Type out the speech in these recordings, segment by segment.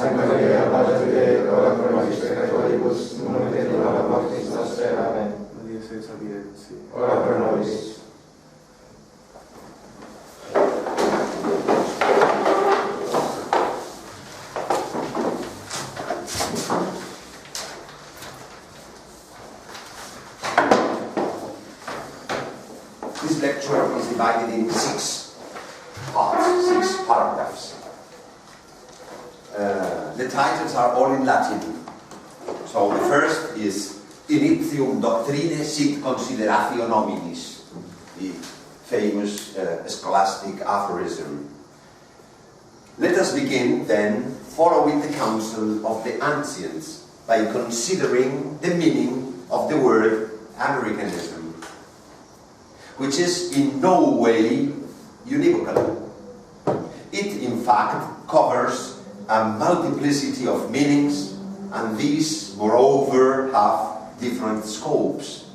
Sancta Maria, Mater Dei, ora pro nobis peccatoribus, nunc et in hora mortis nostrae. Amen. Ora pro nobis. This lecture is divided in 6 parts, 6 paragraphs. The titles are all in Latin. So the first is Initium Doctrinae sit consideratio nominis, the famous scholastic aphorism. Let us begin then following the counsel of the ancients by considering the meaning of the word Americanism, which is in no way univocal. It in fact covers a multiplicity of meanings, and these moreover have different scopes.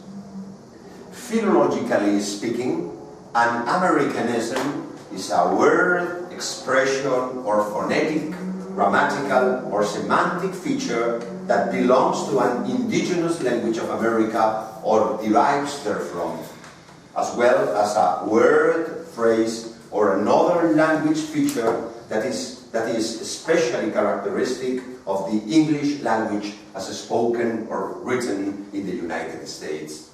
Philologically speaking, an Americanism is a word, expression, or phonetic, grammatical, or semantic feature that belongs to an indigenous language of America or derives therefrom, as well as a word, phrase, or another language feature that is especially characteristic of the English language as spoken or written in the United States.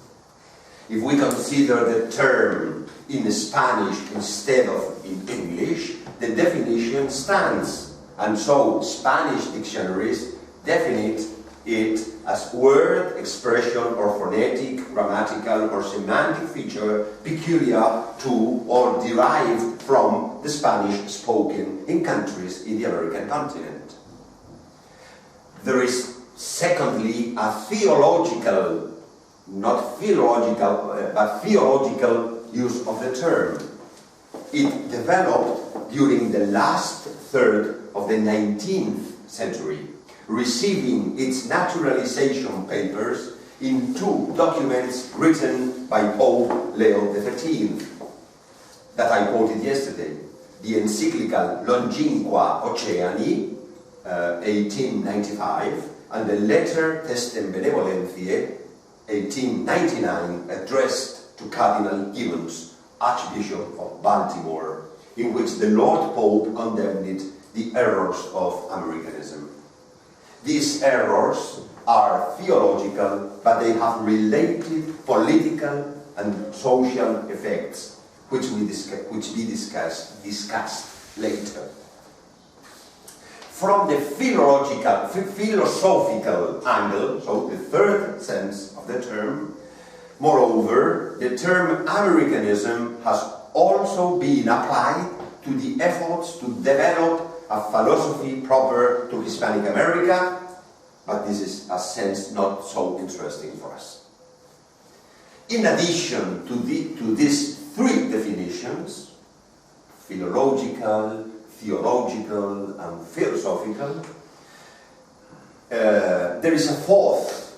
If we consider the term in Spanish instead of in English, the definition stands, and so Spanish dictionaries define it as word, expression, or phonetic, grammatical, or semantic feature peculiar to or derived from the Spanish spoken in countries in the American continent. There is, secondly, a theological, not philological, but theological use of the term. It developed during the last third of the 19th century, receiving its naturalization papers in 2 documents written by Pope Leo XIII that I quoted yesterday, the encyclical Longinqua Oceani, 1895, and the Letter Testem Benevolentiae, 1899, addressed to Cardinal Gibbons, Archbishop of Baltimore, in which the Lord Pope condemned the errors of Americanism. These errors are theological, but they have related political and social effects, which we discussed later. From the philosophical angle, so the third sense of the term, moreover, the term Americanism has also been applied to the efforts to develop a philosophy proper to Hispanic America, but this is a sense not so interesting for us. In addition to these 3 definitions, philological, theological, and philosophical, there is a 4th,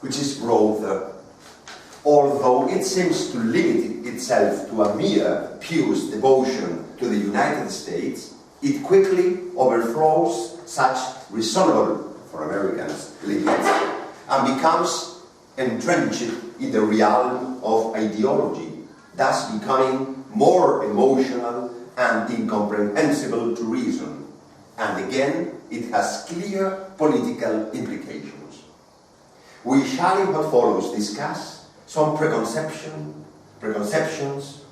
which is broader. Although it seems to limit itself to a mere pious devotion to the United States, it quickly overthrows such reasonable, for Americans, limits and becomes entrenched in the realm of ideology, thus becoming more emotional and incomprehensible to reason. And again, it has clear political implications. We shall in what follows discuss some preconceptions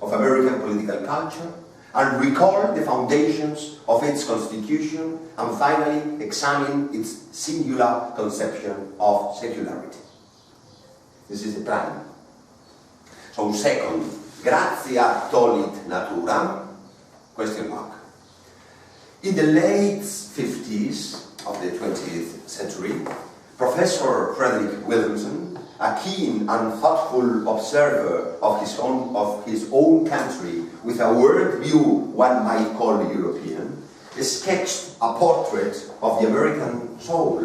of American political culture, and recall the foundations of its constitution, and finally examine its singular conception of secularity. This is the plan. So second, gratia tollit natura? Question mark. In the late 50s of the 20th century, Professor Frederick Williamson, a keen and thoughtful observer of his own country with a world view one might call European, sketched a portrait of the American soul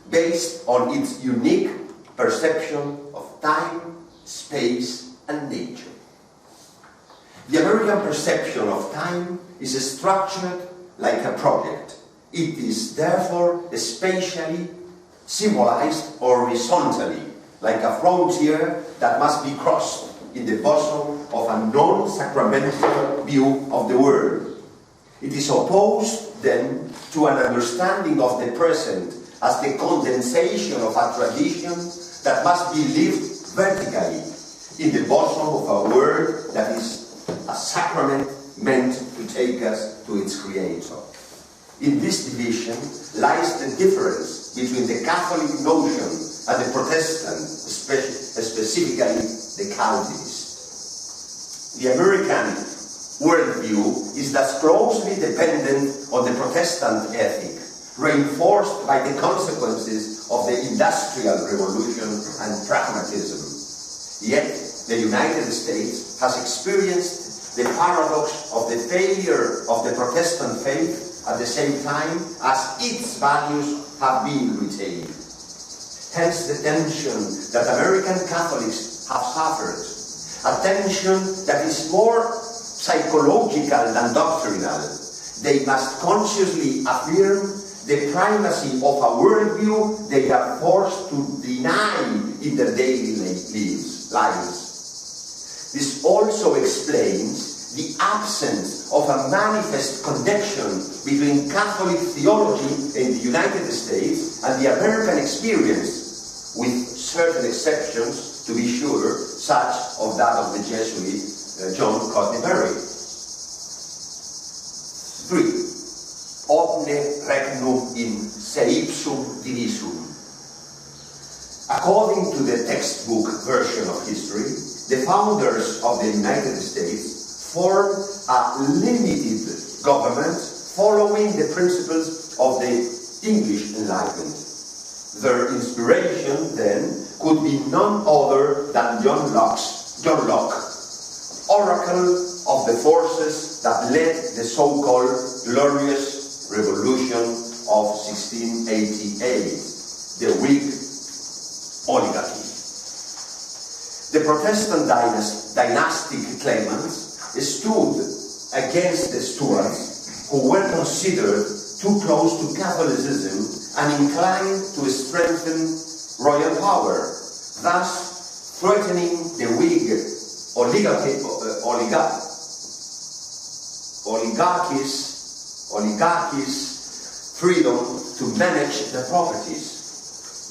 based on its unique perception of time, space, and nature. The American perception of time is structured like a project. It is therefore spatially symbolized horizontally, like a frontier that must be crossed in the bosom of a non-sacramental view of the world. It is opposed then to an understanding of the present as the condensation of a tradition that must be lived vertically in the bosom of a world that is a sacrament meant to take us to its creator. In this division lies the difference between the Catholic notion and the Protestant, specifically the Calvinist. The American worldview is thus closely dependent on the Protestant ethic, reinforced by the consequences of the Industrial Revolution and pragmatism. Yet, the United States has experienced the paradox of the failure of the Protestant faith at the same time as its values have been retained. Hence the tension that American Catholics have suffered, a tension that is more psychological than doctrinal. They must consciously affirm the primacy of a worldview they are forced to deny in their daily lives. This also explains the absence of a manifest connection between Catholic theology in the United States and the American experience, with certain exceptions, to be sure, such as that of the Jesuit John Cotton-Murray. 3. Omne regnum in se ipsum divisum. According to the textbook version of history, the founders of the United States formed a limited government following the principles of the English Enlightenment. Their inspiration, then, could be none other than John Locke, oracle of the forces that led the so-called Glorious Revolution of 1688, the Whig oligarchy. The Protestant dynastic claimants stood against the Stuarts, who were considered too close to Catholicism and inclined to strengthen royal power, thus threatening the Whig oligarchy's freedom to manage their properties.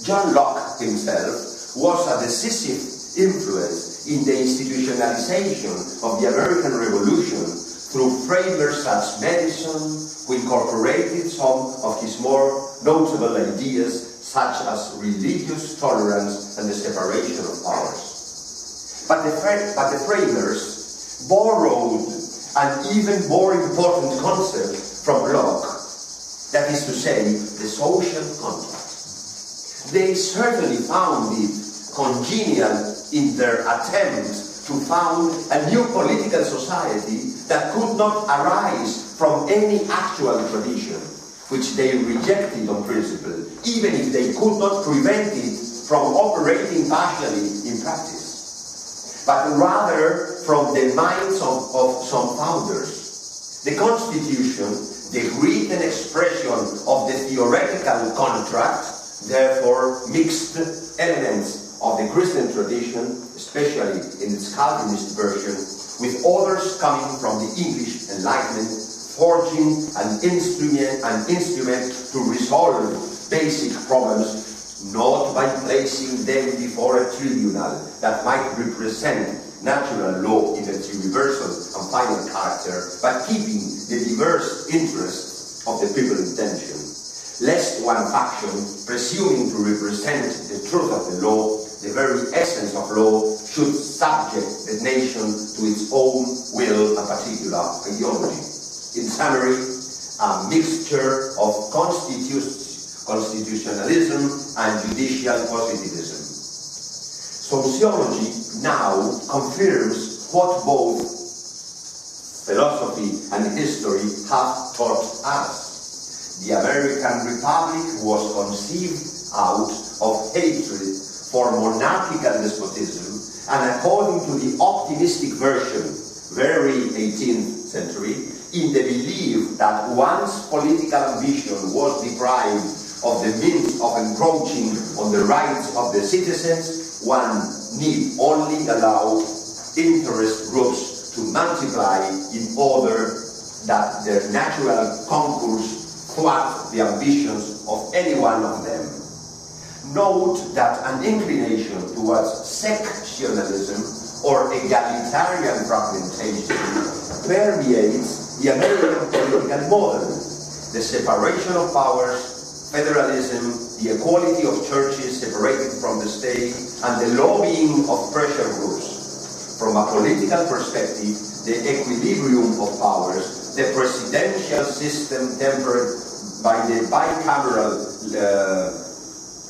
John Locke himself was a decisive influence in the institutionalization of the American Revolution through framers such as Madison, who incorporated some of his more notable ideas, such as religious tolerance and the separation of powers. But the framers borrowed an even more important concept from Locke, that is to say, the social contract. They certainly found it congenial in their attempt to found a new political society that could not arise from any actual tradition, which they rejected on principle, even if they could not prevent it from operating partially in practice, but rather from the minds of some founders. The Constitution, the written expression of the theoretical contract, therefore mixed elements of the Christian tradition, especially in its Calvinist version, with others coming from the English Enlightenment, forging an instrument to resolve basic problems, not by placing them before a tribunal that might represent natural law in its universal and final character, but keeping the diverse interests of the people in tension. Lest one faction, presuming to represent the truth of the law, the very essence of law, should subject the nation to its own will and particular ideology. In summary, a mixture of constitutionalism and judicial positivism. Sociology now confirms what both philosophy and history have taught us. The American Republic was conceived out of hatred for monarchical despotism, and according to the optimistic version, very 18th century, in the belief that once political ambition was deprived of the means of encroaching on the rights of the citizens, one need only allow interest groups to multiply in order that their natural concourse thwart the ambitions of any one of them. Note that an inclination towards sectionalism or egalitarian fragmentation permeates the American political model. The separation of powers, federalism, the equality of churches separated from the state, and the lobbying of pressure groups. From a political perspective, the equilibrium of powers, the presidential system tempered by the bicameral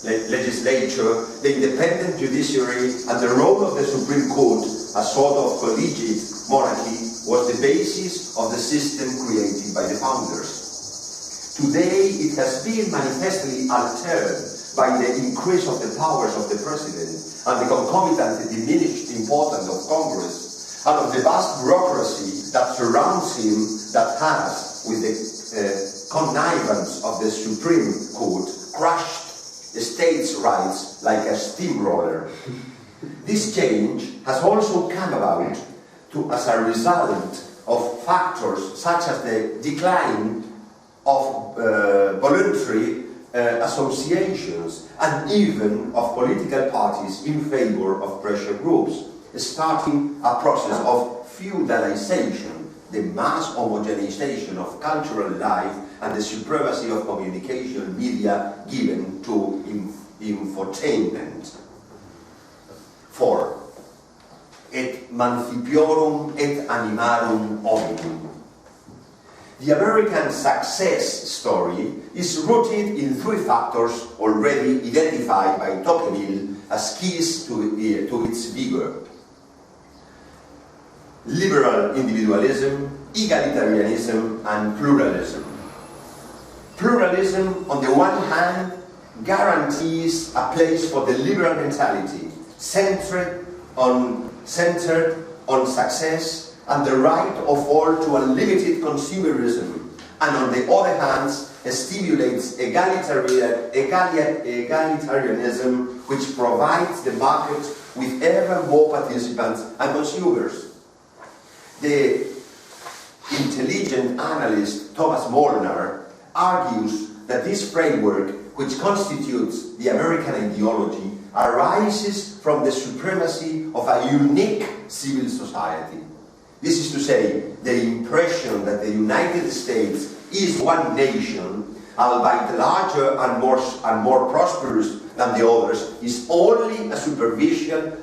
legislature, the independent judiciary, and the role of the Supreme Court, a sort of collegiate monarchy, was the basis of the system created by the founders. Today, it has been manifestly altered by the increase of the powers of the president and the concomitantly diminished importance of Congress and of the vast bureaucracy that surrounds him, that has, with the connivance of the Supreme Court, crushed the states' rights like a steamroller. This change has also come about as a result of factors such as the decline of voluntary associations and even of political parties in favor of pressure groups, starting a process of feudalization, the mass homogenization of cultural life, and the supremacy of communication media given to infotainment. 4. Et mancipiorum et animarum hominum. The American success story is rooted in 3 factors already identified by Tocqueville as keys to its vigor: liberal individualism, egalitarianism, and pluralism. Pluralism, on the one hand, guarantees a place for the liberal mentality, centered on success and the right of all to unlimited consumerism, and on the other hand, stimulates egalitarianism, which provides the market with ever more participants and consumers. The intelligent analyst Thomas Molnar argues that this framework, which constitutes the American ideology, arises from the supremacy of a unique civil society. This is to say, the impression that the United States is one nation, albeit larger and more prosperous than the others, is only a superficial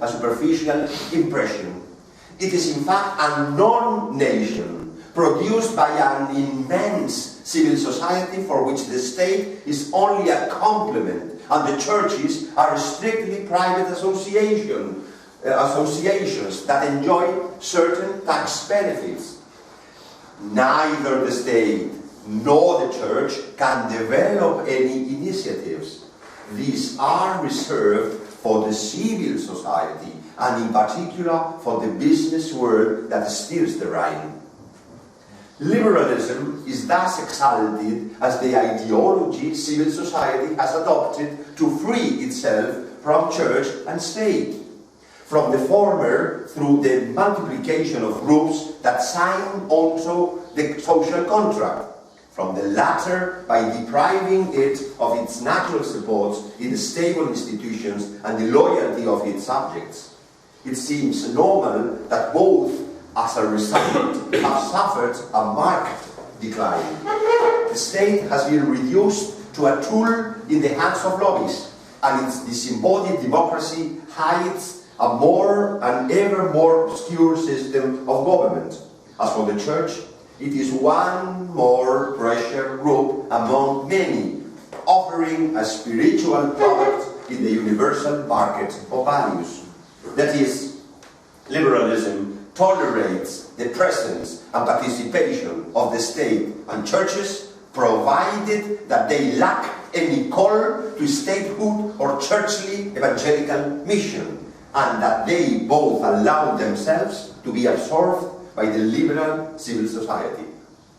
impression. It is in fact a non-nation, produced by an immense civil society for which the state is only a complement, and the churches are strictly private associations that enjoy certain tax benefits. Neither the state nor the church can develop any initiatives. These are reserved for the civil society, and in particular for the business world that steers the Rhine. Liberalism is thus exalted as the ideology civil society has adopted to free itself from church and state. From the former, through the multiplication of groups that sign also the social contract. From the latter, by depriving it of its natural supports in stable institutions and the loyalty of its subjects. It seems normal that both, as a result, have suffered a marked decline. The state has been reduced to a tool in the hands of lobbyists, and its disembodied democracy hides a more and ever more obscure system of government. As for the church, it is one more pressure group among many, offering a spiritual product in the universal market of values. That is, liberalism tolerates the presence and participation of the state and churches, provided that they lack any call to statehood or churchly evangelical mission, and that they both allow themselves to be absorbed by the liberal civil society.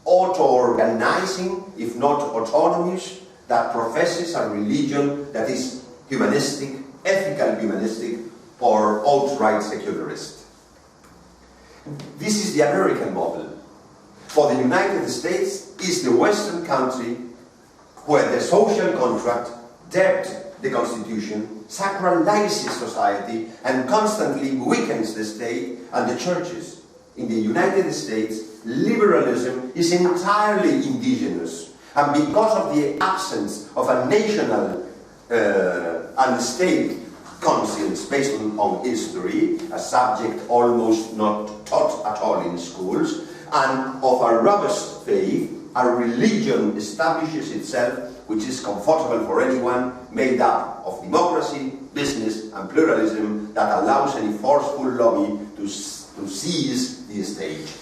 auto-organizing, if not autonomous, that professes a religion that is humanistic, ethical humanistic, or outright secularist. This is the American model. For the United States is the Western country where the social contract, debt, the Constitution, sacralizes society and constantly weakens the state and the churches. In the United States, liberalism is entirely indigenous, and because of the absence of a national and state conscience based on history, a subject almost not taught at all in schools, and of a robust faith, a religion establishes itself which is comfortable for anyone, made up of democracy, business, and pluralism that allows any forceful lobby to seize the stage.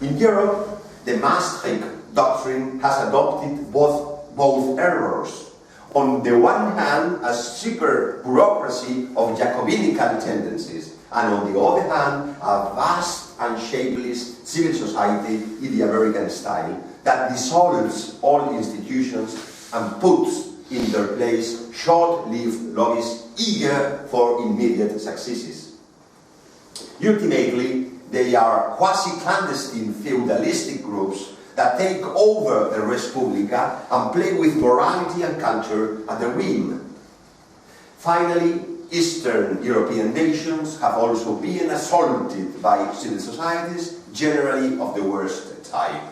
In Europe, the Maastricht doctrine has adopted both errors. On the one hand, a super bureaucracy of Jacobinical tendencies, and on the other hand, a vast and shapeless civil society in the American style that dissolves all institutions and puts in their place short-lived lobbyists eager for immediate successes. Ultimately, they are quasi-clandestine feudalistic groups that take over the res publica and play with morality and culture at their whim. Finally, Eastern European nations have also been assaulted by civil societies, generally of the worst type.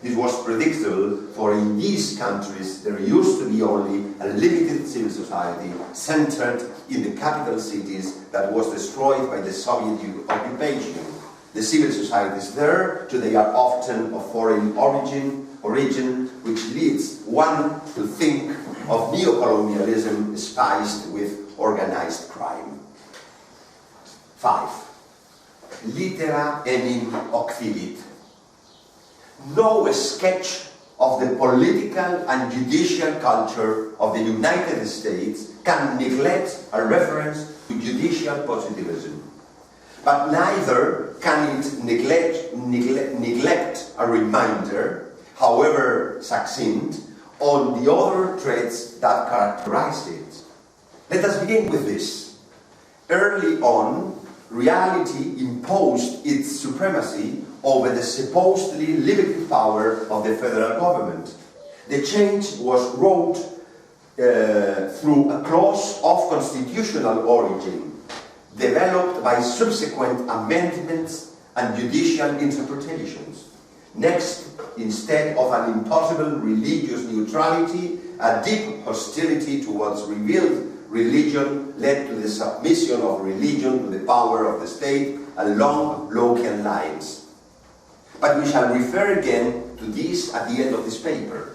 This was predictable, for in these countries there used to be only a limited civil society centered in the capital cities that was destroyed by the Soviet occupation. The civil societies there today are often of foreign origin, which leads one to think of neocolonialism spiced with organized crime. 5. Litera enim hoc vivit. No sketch of the political and judicial culture of the United States can neglect a reference to judicial positivism. But neither can it neglect a reminder, however succinct, on the other traits that characterize it. Let us begin with this. Early on, reality imposed its supremacy over the supposedly limited power of the federal government. The change was wrought through a clause of constitutional origin, developed by subsequent amendments and judicial interpretations. Next, instead of an impossible religious neutrality, a deep hostility towards revealed religion led to the submission of religion to the power of the state along Lockean lines. But we shall refer again to this at the end of this paper.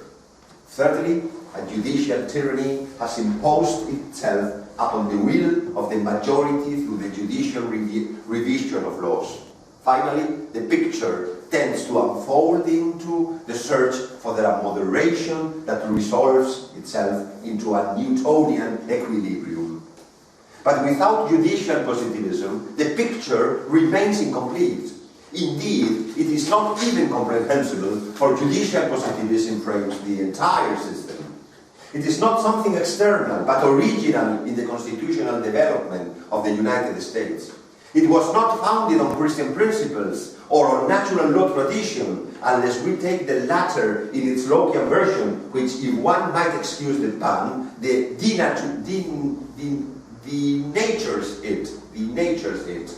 Thirdly, a judicial tyranny has imposed itself upon the will of the majority through the judicial revision of laws. Finally, the picture tends to unfold into the search for the moderation that resolves itself into a Newtonian equilibrium. But without judicial positivism, the picture remains incomplete. Indeed, it is not even comprehensible, for judicial positivism frames the entire system. It is not something external, but original in the constitutional development of the United States. It was not founded on Christian principles or on natural law tradition, unless we take the latter in its Lockean version, which, if one might excuse the pun, denatures it,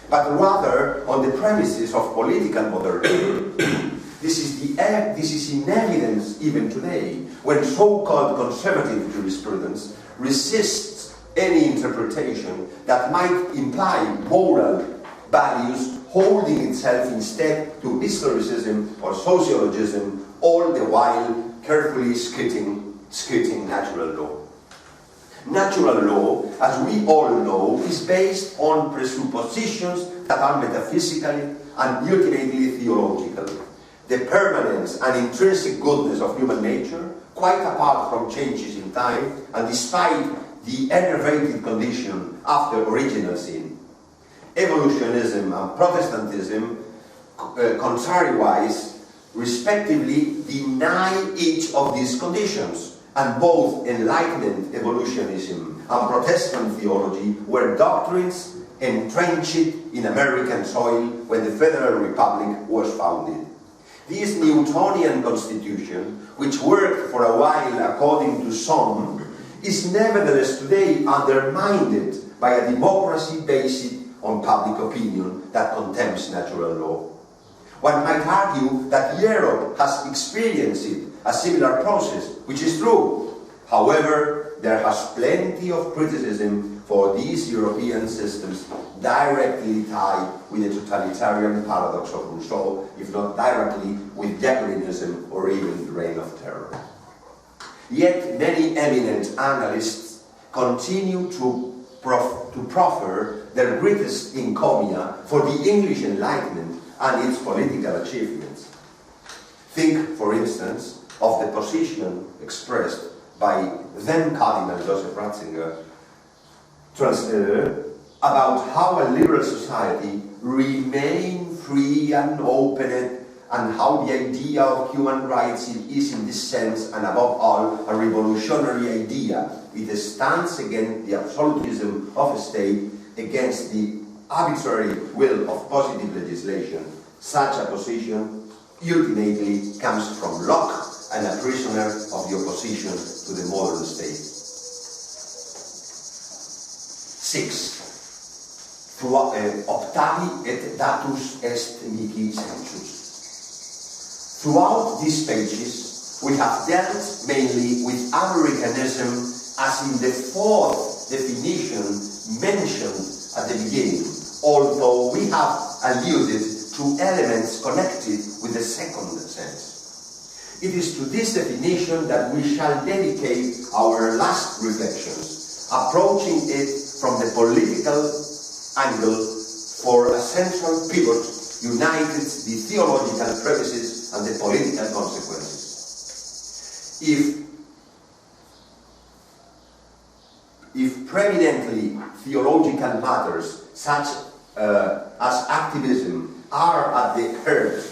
but rather on the premises of political modernity. This is in evidence even today, when so-called conservative jurisprudence resists any interpretation that might imply moral values, holding itself instead to historicism or sociologism, all the while carefully skirting natural law. Natural law, as we all know, is based on presuppositions that are metaphysical and ultimately theological. The permanence and intrinsic goodness of human nature, quite apart from changes in time, and despite the enervated condition after original sin. Evolutionism and Protestantism, contrariwise, respectively deny each of these conditions, and both Enlightenment evolutionism and Protestant theology were doctrines entrenched in American soil when the Federal Republic was founded. This Newtonian constitution, which worked for a while according to some, is nevertheless today undermined by a democracy based on public opinion that contemns natural law. One might argue that Europe has experienced a similar process, which is true. However, there has plenty of criticism for these European systems directly tied with the totalitarian paradox of Rousseau, if not directly with Jacobinism or even the Reign of Terror. Yet many eminent analysts continue to proffer their greatest encomia for the English Enlightenment and its political achievements. Think, for instance, of the position expressed by then Cardinal Joseph Ratzinger about how a liberal society remain free and open, and how the idea of human rights is in this sense, and above all, a revolutionary idea. It stands against the absolutism of a state, against the arbitrary will of positive legislation. Such a position ultimately comes from Locke and a prisoner of the opposition to the modern state. 6. Optavi et datus est mihi sensus. Throughout these pages, we have dealt mainly with Americanism as in the 4th definition mentioned at the beginning, although we have alluded to elements connected with the 2nd sense. It is to this definition that we shall dedicate our last reflections, approaching it from the political angle, for a central pivot united the theological premises and the political consequences. If preeminently theological matters such as activism are at the heart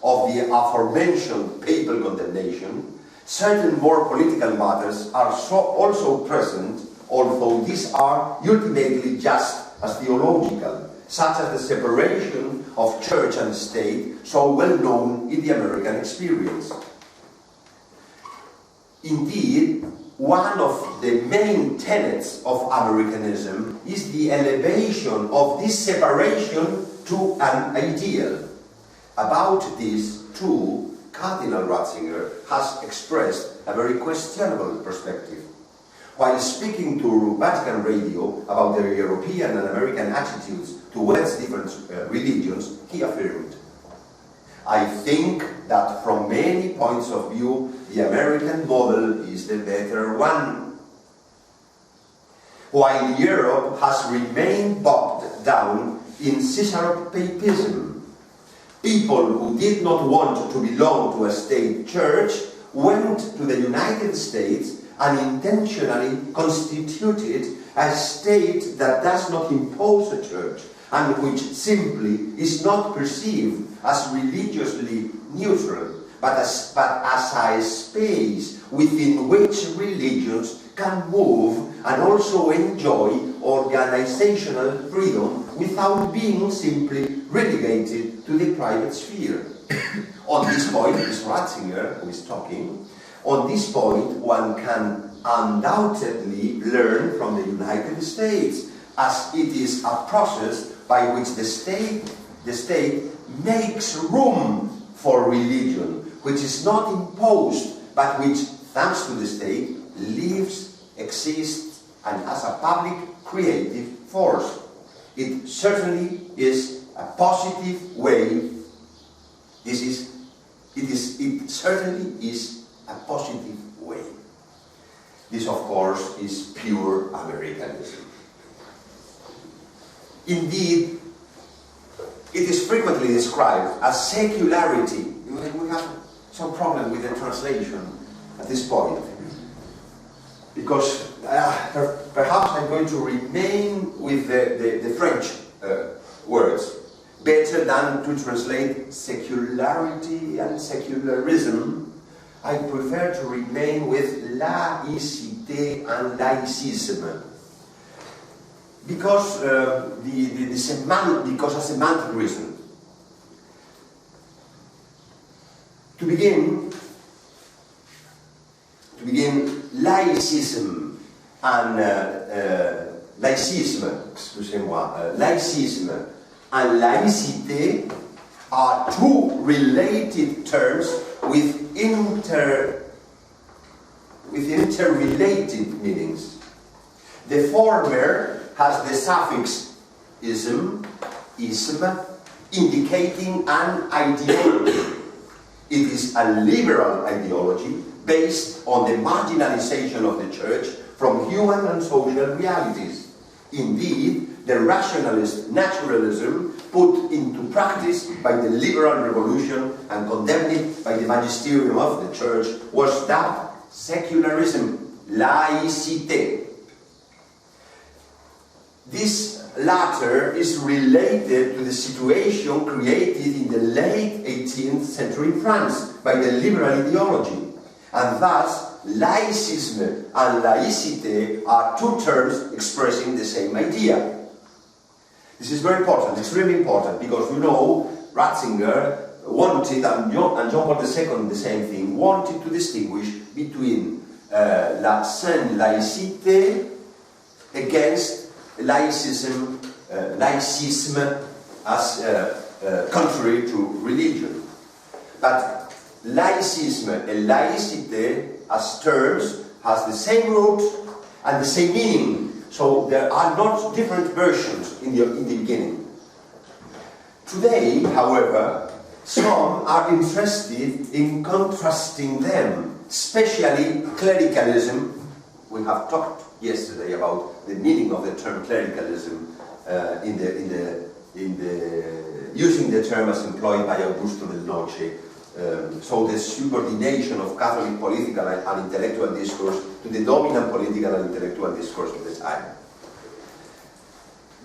of the aforementioned papal condemnation, certain more political matters are also present, although these are ultimately just as theological, such as the separation of church and state, so well known in the American experience. Indeed, one of the main tenets of Americanism is the elevation of this separation to an ideal. About this, too, Cardinal Ratzinger has expressed a very questionable perspective. While speaking to Vatican Radio about the European and American attitudes towards different religions, he affirmed, "I think that from many points of view, the American model is the better one. While Europe has remained bogged down in Caesaropapism, people who did not want to belong to a state church went to the United States and intentionally constituted a state that does not impose a church and which simply is not perceived as religiously neutral, but as a space within which religions can move and also enjoy organizational freedom without being simply relegated to the private sphere." On this point, it is Ratzinger who is talking. On this point, one can undoubtedly learn from the United States, as it is a process by which the state makes room for religion, which is not imposed, but which, thanks to the state, lives, exists, and has a public creative force. It certainly is a positive way. It certainly is a positive way. This, of course, is pure Americanism. Indeed, it is frequently described as secularity. We have some problem with the translation at this point, because perhaps I'm going to remain with the French words, better than to translate secularity and secularism, I prefer to remain with laïcité and laïcisme. Because because of semantic reason. To begin, laïcisme and laïcisme and laïcité are two related terms with interrelated meanings. The former has the suffix ism, indicating an ideology. It is a liberal ideology based on the marginalization of the church from human and social realities. Indeed, the rationalist naturalism put into practice by the liberal revolution and condemned by the magisterium of the church was that secularism, laïcité. This latter is related to the situation created in the late 18th century France by the liberal ideology, and thus laïcisme and laïcité are two terms expressing the same idea. This is very important, extremely important, because you know Ratzinger wanted, and John Paul II the same thing, wanted to distinguish between la sainte laïcité against laïcism as contrary to religion. But laïcisme and laïcité as terms has the same root and the same meaning. So there are not different versions in the beginning. Today, however, some are interested in contrasting them, especially clericalism. We have talked yesterday about the meaning of the term clericalism using the term as employed by Augusto del Noce. So the subordination of Catholic political and intellectual discourse to the dominant political and intellectual discourse of the time.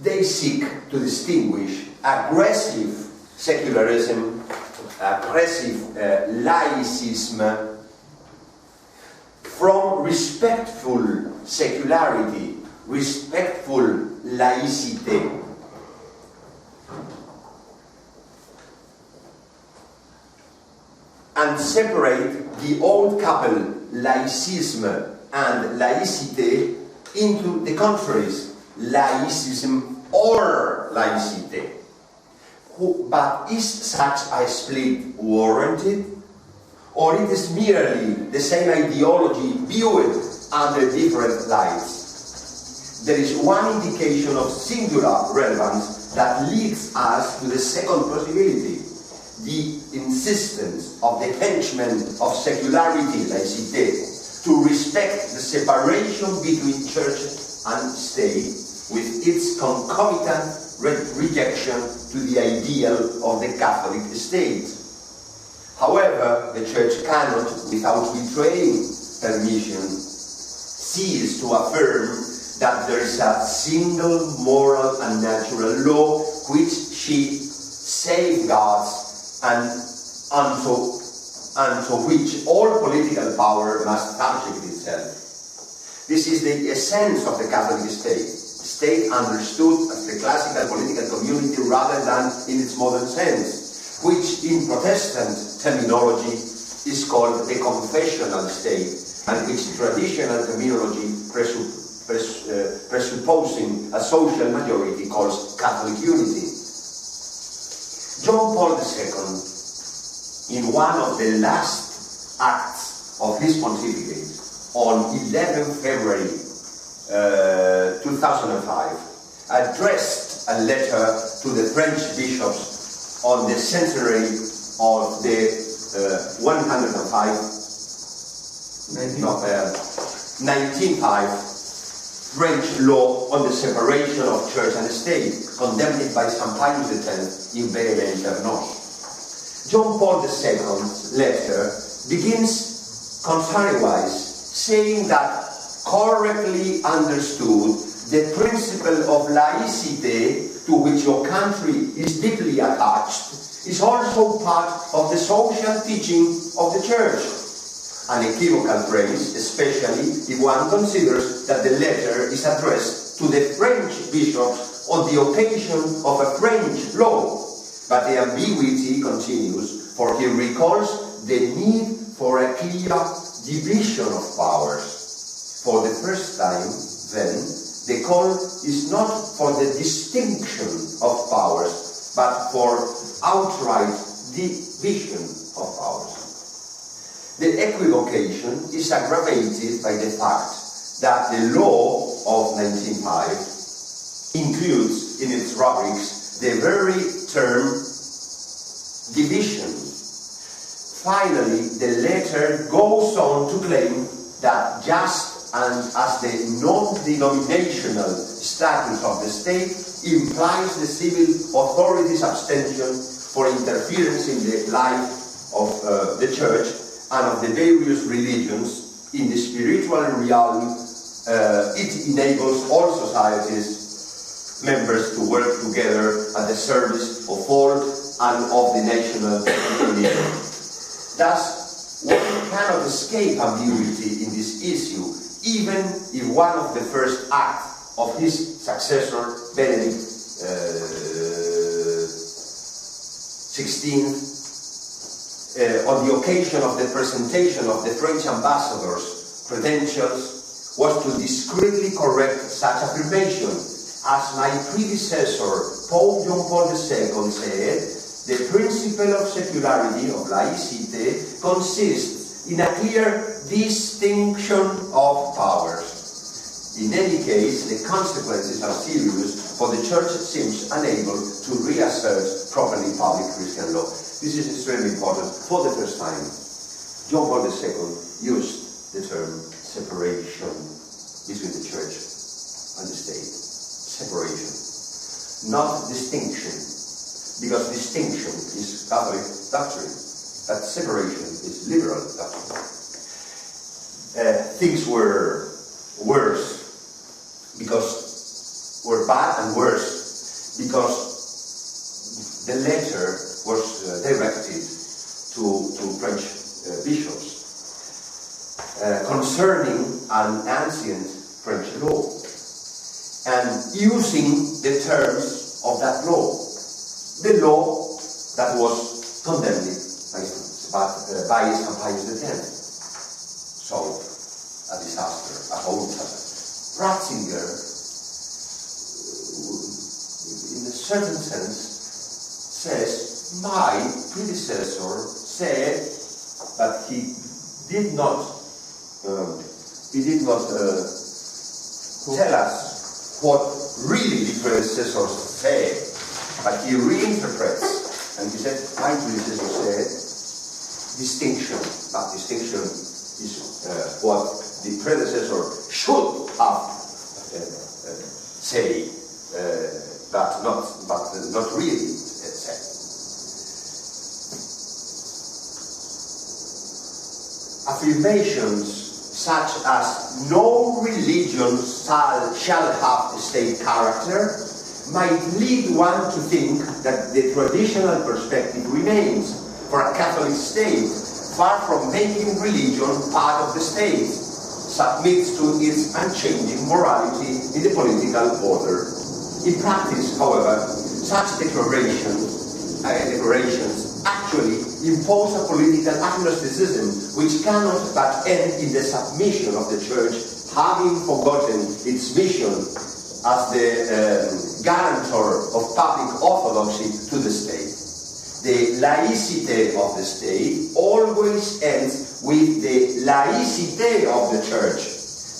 They seek to distinguish aggressive secularism, aggressive laïcisme from respectful secularity, respectful laïcité. And separate the old couple, laïcisme and laïcité, into the contraries, laïcism or laïcité. But is such a split warranted? Or it is merely the same ideology viewed under different lights? There is one indication of singular relevance that leads us to the second possibility. The insistence of the henchmen of secularity, laïcité, to respect the separation between church and state with its concomitant rejection to the ideal of the Catholic state. However, the church cannot, without betraying her mission, cease to affirm that there is a single moral and natural law which she safeguards and unto which all political power must subject itself. This is the essence of the Catholic state. State understood as the classical political community rather than in its modern sense, which in Protestant terminology is called the confessional state, and which traditional terminology presupposing a social majority calls Catholic unity. John Paul II, in one of the last acts of his pontificate, on 11 February 2005, addressed a letter to the French bishops on the centenary of the 1905 French law on the separation of church and state, condemned by St. Pius X in Bere Internos. John Paul II's letter begins contrariwise, saying that correctly understood, the principle of laicity, to which your country is deeply attached, is also part of the social teaching of the Church. An equivocal phrase, especially if one considers that the letter is addressed to the French bishops on the occasion of a French law. But the ambiguity continues, for he recalls the need for a clear division of powers. For the first time, then, the call is not for the distinction of powers, but for outright division of powers. The equivocation is aggravated by the fact that the law of 1905 includes in its rubrics the very term division. Finally, the letter goes on to claim that just as the non-denominational status of the state implies the civil authority's abstention for interference in the life of the Church and of the various religions in the spiritual realm, it enables all societies members to work together at the service of all and of the national religion. Thus, one cannot escape ambiguity in this issue, even if one of the first acts of his successor, Benedict XVI, on the occasion of the presentation of the French ambassador's credentials, was to discreetly correct such affirmation. As my predecessor, Pope John Paul II, said, the principle of secularity, of laicity, consists in a clear distinction of powers. In any case, the consequences are serious, for the Church seems unable to reassert properly public Christian law. This is extremely important. For the first time, John Paul II used the term separation between the Church and the state. Separation, not distinction, because distinction is Catholic doctrine, but separation is liberal doctrine. Things were worse, were bad and worse, because the letter was directed to French bishops concerning an ancient French law, and using the terms of that law, the law that was condemned by St. Pius X. So, a disaster, a whole disaster. Ratzinger, in a certain sense, says, my predecessor said, but he did not tell us what really the predecessor said, but he reinterprets, and he said, my predecessor said, distinction, but distinction is what the predecessor should have said, but not really said. Affirmations such as no religion shall have a state character might lead one to think that the traditional perspective remains. For a Catholic state, far from making religion part of the state, submits to its unchanging morality in the political order. In practice, however, such declarations actually impose a political agnosticism which cannot but end in the submission of the Church, having forgotten its mission as the guarantor of public orthodoxy to the state. The laicity of the state always ends with the laicity of the Church.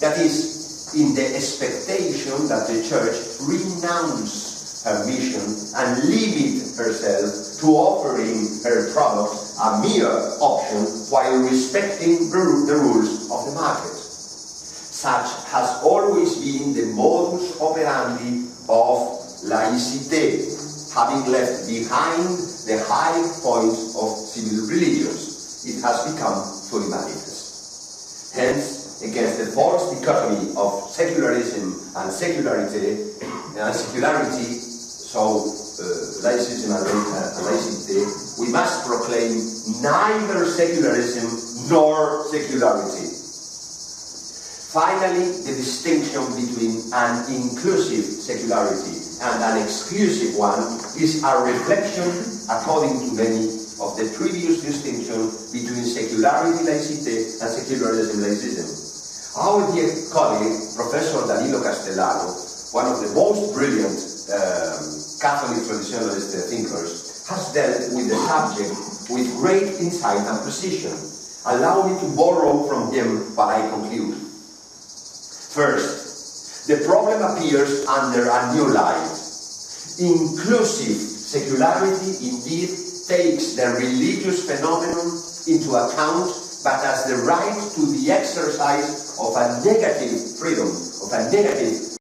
That is, in the expectation that the Church renounce her mission and limit herself to offering her products a mere option while respecting the rules of the market. Such has always been the modus operandi of laicity, having left behind the high points of civil religions. It has become fully manifest. Hence, against the false dichotomy of secularism and secularity, so laicism and laicity, we must proclaim neither secularism nor secularity. Finally, the distinction between an inclusive secularity and an exclusive one is a reflection, according to many, of the previous distinction between secularity laicite and secularism laicism. Our dear colleague, Professor Danilo Castellano, one of the most brilliant Catholic traditionalist thinkers, has dealt with the subject with great insight and precision. Allow me to borrow from him while I conclude. First, the problem appears under a new light. Inclusive secularity indeed takes the religious phenomenon into account, but as the right to the exercise of a negative freedom, of a negative.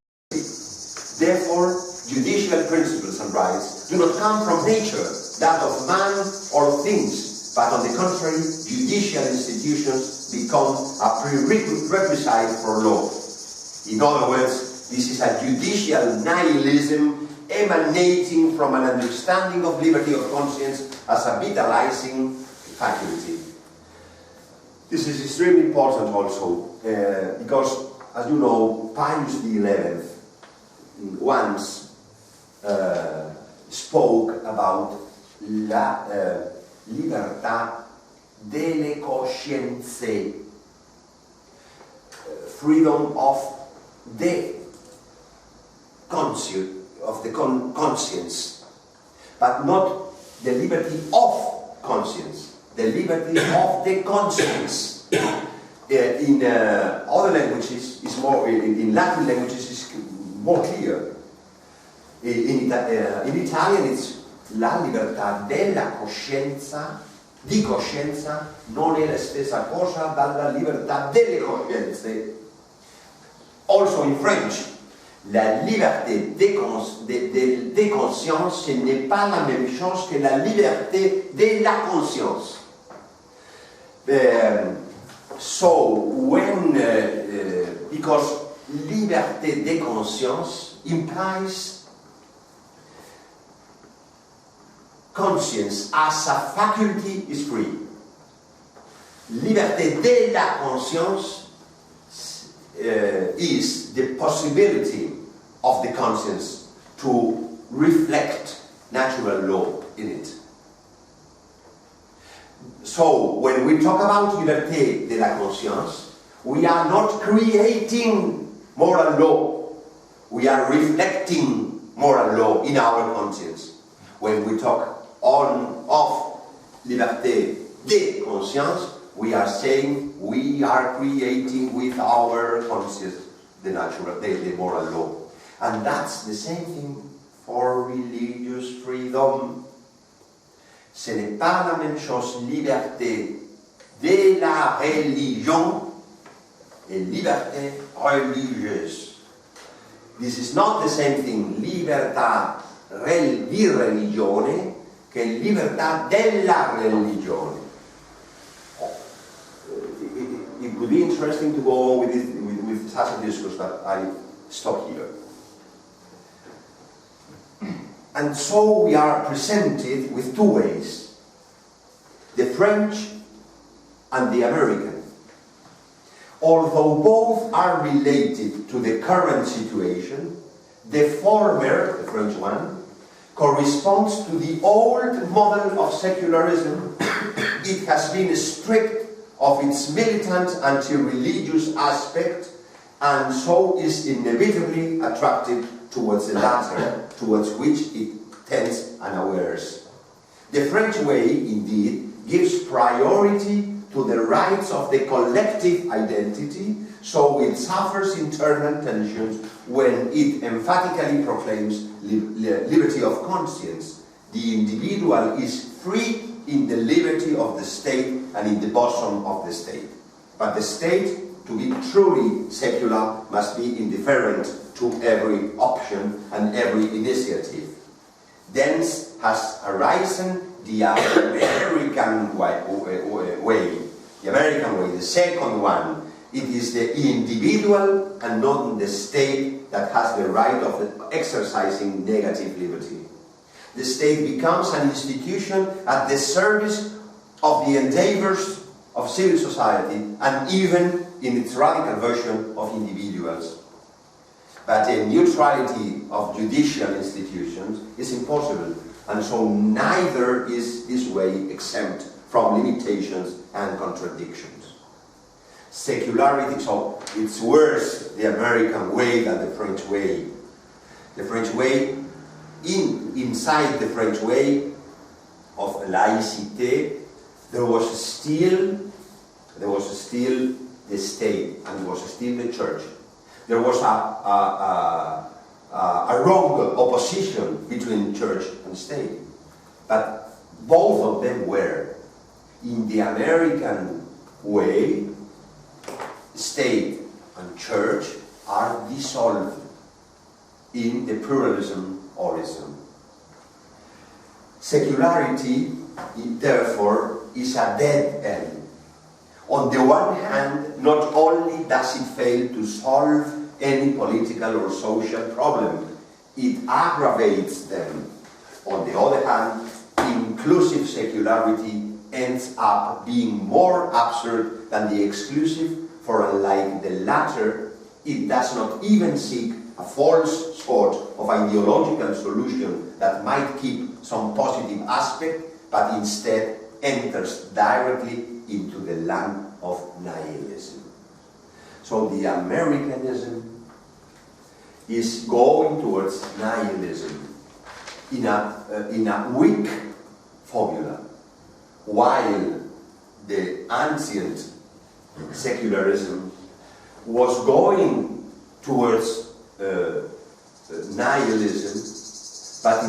Therefore, judicial principles and rights do not come from nature, that of man or things, but on the contrary, judicial institutions become a prerequisite for law. In other words, this is a judicial nihilism emanating from an understanding of liberty of conscience as a vitalizing faculty. This is extremely important also, because, as you know, Pius XI once spoke about la libertà delle coscienze, freedom of the conscience, but not the liberty of conscience, the liberty of the conscience. In other languages, is more in Latin languages is more clear. In Italian, it's la libertà della coscienza, di coscienza, non è la stessa cosa dalla libertà delle coscienze. Also in French, la liberté de conscience, ce n'est pas la même chose que la liberté de la conscience. So, because liberté de conscience implies conscience as a faculty is free. Liberté de la conscience is the possibility of the conscience to reflect natural law in it. So, when we talk about liberté de la conscience, we are not creating moral law, we are reflecting moral law in our conscience. When we talk of liberté de conscience, we are saying we are creating with our conscience the moral law. And that's the same thing for religious freedom. Ce n'est pas la même chose liberté de la religion et liberté religieuse. This is not the same thing, libertà di religione, che libertà della religione. It would be interesting to go on with such a discourse, but I stop here. And so we are presented with two ways, the French and the American. Although both are related to the current situation, the former, the French one, corresponds to the old model of secularism. It has been stripped of its militant anti-religious aspect, and so is inevitably attracted towards the latter, towards which it tends unawares. The French way, indeed, gives priority to the rights of the collective identity, so it suffers internal tensions when it emphatically proclaims liberty of conscience. The individual is free in the liberty of the state and in the bosom of the state. But the state, to be truly secular, must be indifferent to every option and every initiative. Thence has arisen the American way. The American way, the second one, It is the individual and not the state that has the right of exercising negative liberty. The state becomes an institution at the service of the endeavors of civil society and even in its radical version of individuals. But a neutrality of judicial institutions is impossible, and so neither is this way exempt from limitations and contradictions. Secularity, so it's worse the American way than the French way. The French way, inside the French way of laïcité, there was still the state and there was still the church. There was a wrong opposition between church and state, but both of them were. In the American way, state and church are dissolved in the pluralism horizon. Secularity, therefore, is a dead end. On the one hand, not only does it fail to solve any political or social problem, it aggravates them. On the other hand, inclusive secularity ends up being more absurd than the exclusive, for unlike the latter, it does not even seek a false spot of ideological solution that might keep some positive aspect, but instead enters directly into the land of nihilism. So the Americanism is going towards nihilism in a weak formula, while the ancient secularism was going towards nihilism, but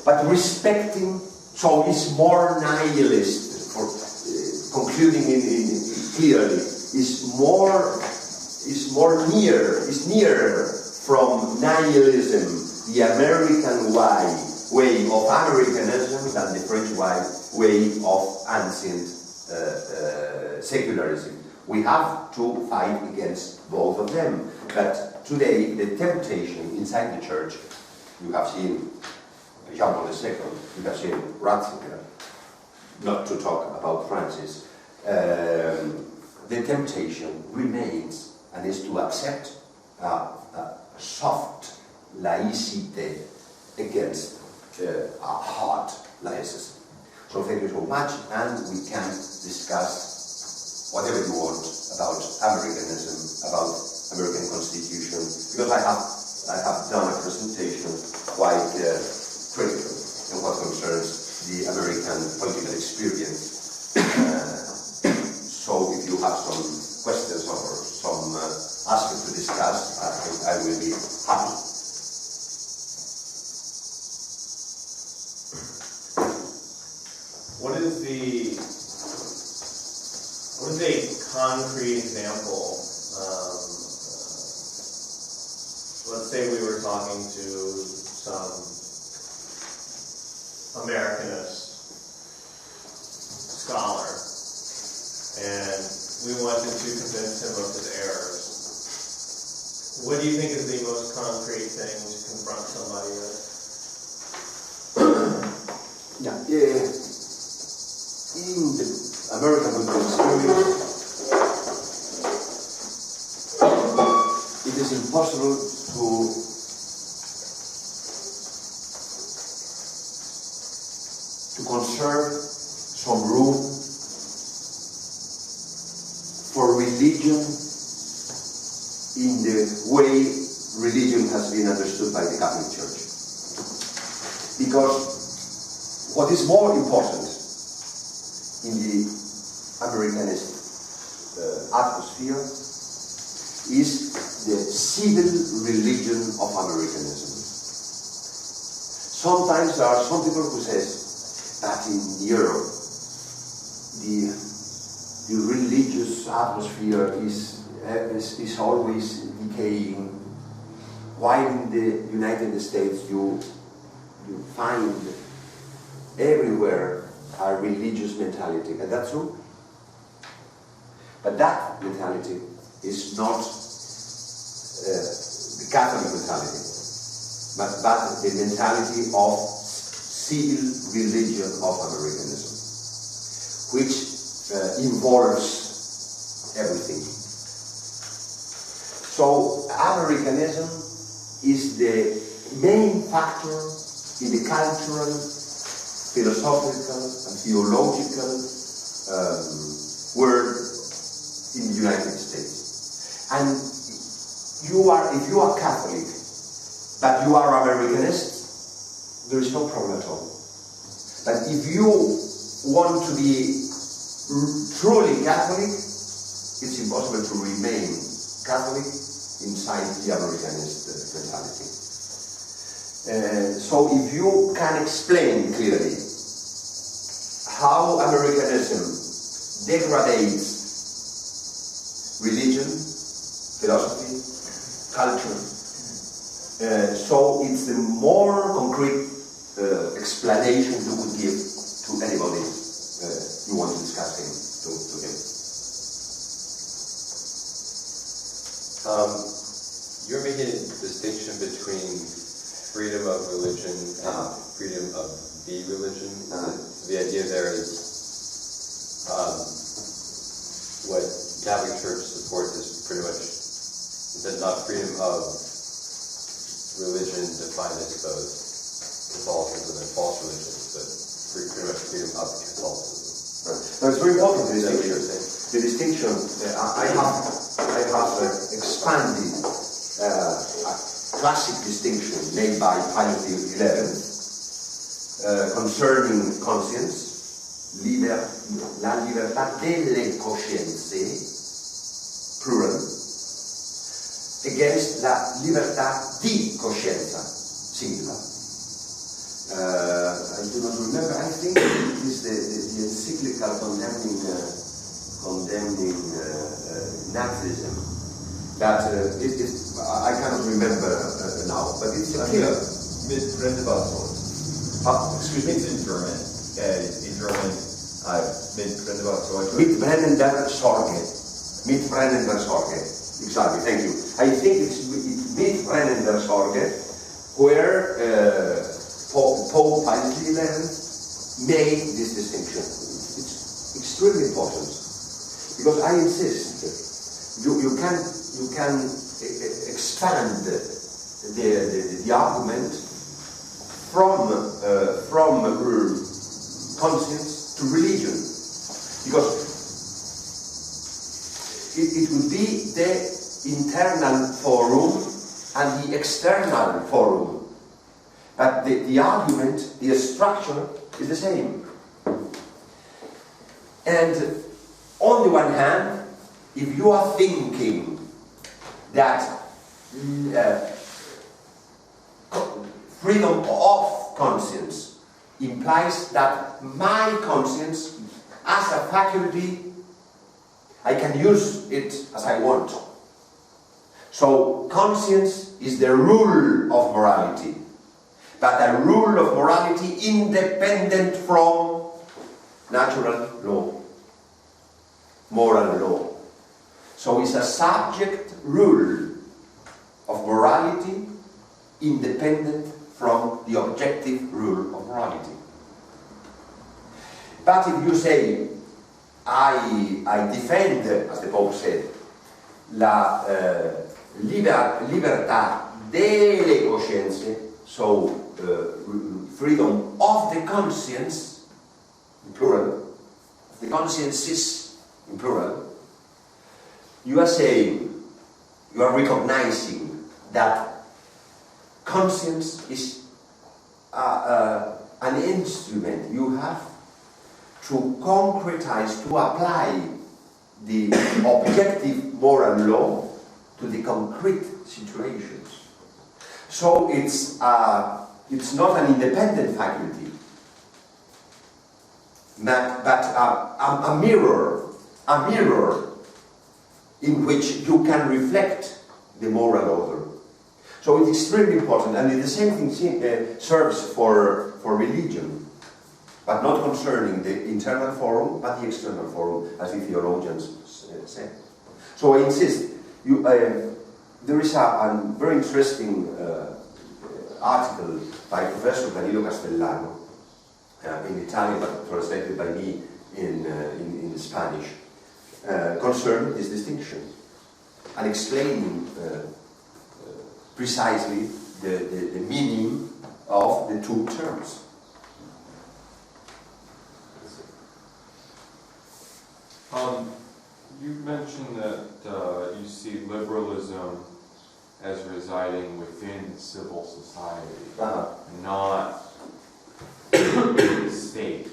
but respecting, so it's more nihilist, for concluding clearly, is nearer from nihilism, the American way of Americanism, than the French way of ancient secularism. We have to fight against both of them. But today, the temptation inside the church, you have seen Jean Paul II, you have seen Ratzinger, not to talk about Francis, the temptation remains and is to accept a soft laicite against a hard laicism. So thank you so much, and we can discuss whatever you want about Americanism, about American Constitution, because I have done a presentation quite critical in what concerns the American political experience. So if you have some questions or some aspects to discuss, I will be happy. What is a concrete example? Let's say we were talking to some Americanist scholar, and we wanted to convince him of his errors. What do you think is the most concrete thing to confront somebody with? In the American political experience, it is impossible to conserve some room for religion in the way religion has been understood by the Catholic Church. Because what is more important in the Americanist atmosphere is the civil religion of Americanism. Sometimes there are some people who say that in Europe the religious atmosphere is always decaying, while in the United States you you find everywhere a religious mentality. And that's true. But that mentality is not the Catholic mentality, but the mentality of civil religion of Americanism, which involves everything. So Americanism is the main factor in the cultural, philosophical, and theological world in the United States. And if you are Catholic, but you are Americanist, there is no problem at all. But if you want to be truly Catholic, it's impossible to remain Catholic inside the Americanist mentality. So if you can explain clearly how Americanism degrades religion, philosophy, culture, so it's the more concrete explanation you could give to anybody you want to discuss to him. You're making a distinction between freedom of religion and freedom of the religion. The idea there is what Catholic Church supports is pretty much that not freedom of religion defined as both Catholicism and false religion, but pretty much freedom of Catholicism. Now it's very important, the distinction. The distinction, I have expanded a classic distinction made by Pius XI concerning conscience, la libertà delle coscienze, plural, against la libertà di coscienza, singular. I do not remember, I think it is the encyclical condemning Nazism that I cannot remember now, but it's clear. Mit Privatwort. Excuse me? It's in German. In German, mit Privatwort. Mit brennender Sorge. Mit brennender Sorge. Exactly, thank you. I think it's mit brennender Sorge, where Pope Pius XI made this distinction. It's extremely important, because I insist you can expand the argument from conscience to religion, because it would be the internal forum and the external forum. But the argument, the structure is the same. And on the one hand, if you are thinking that freedom of conscience implies that my conscience, as a faculty, I can use it as I want. So conscience is the rule of morality, but a rule of morality independent from natural law, moral law. So it's a subject rule of morality independent from the objective rule of morality. But if you say, I defend, as the Pope said, la libertà delle coscienze, so freedom of the conscience, in plural, the consciences, in plural, you are saying, you are recognizing that conscience is an instrument you have to concretize, to apply the objective moral law to the concrete situations. So it's not an independent faculty, but a mirror in which you can reflect the moral order. So it's extremely important, and the same thing serves for religion, but not concerning the internal forum, but the external forum, as the theologians say. So I insist, there is a very interesting article by Professor Danilo Castellano, in Italian, but translated by me in Spanish, concerning this distinction, and explaining precisely the meaning of the two terms. You mentioned that you see liberalism as residing within civil society, not the state.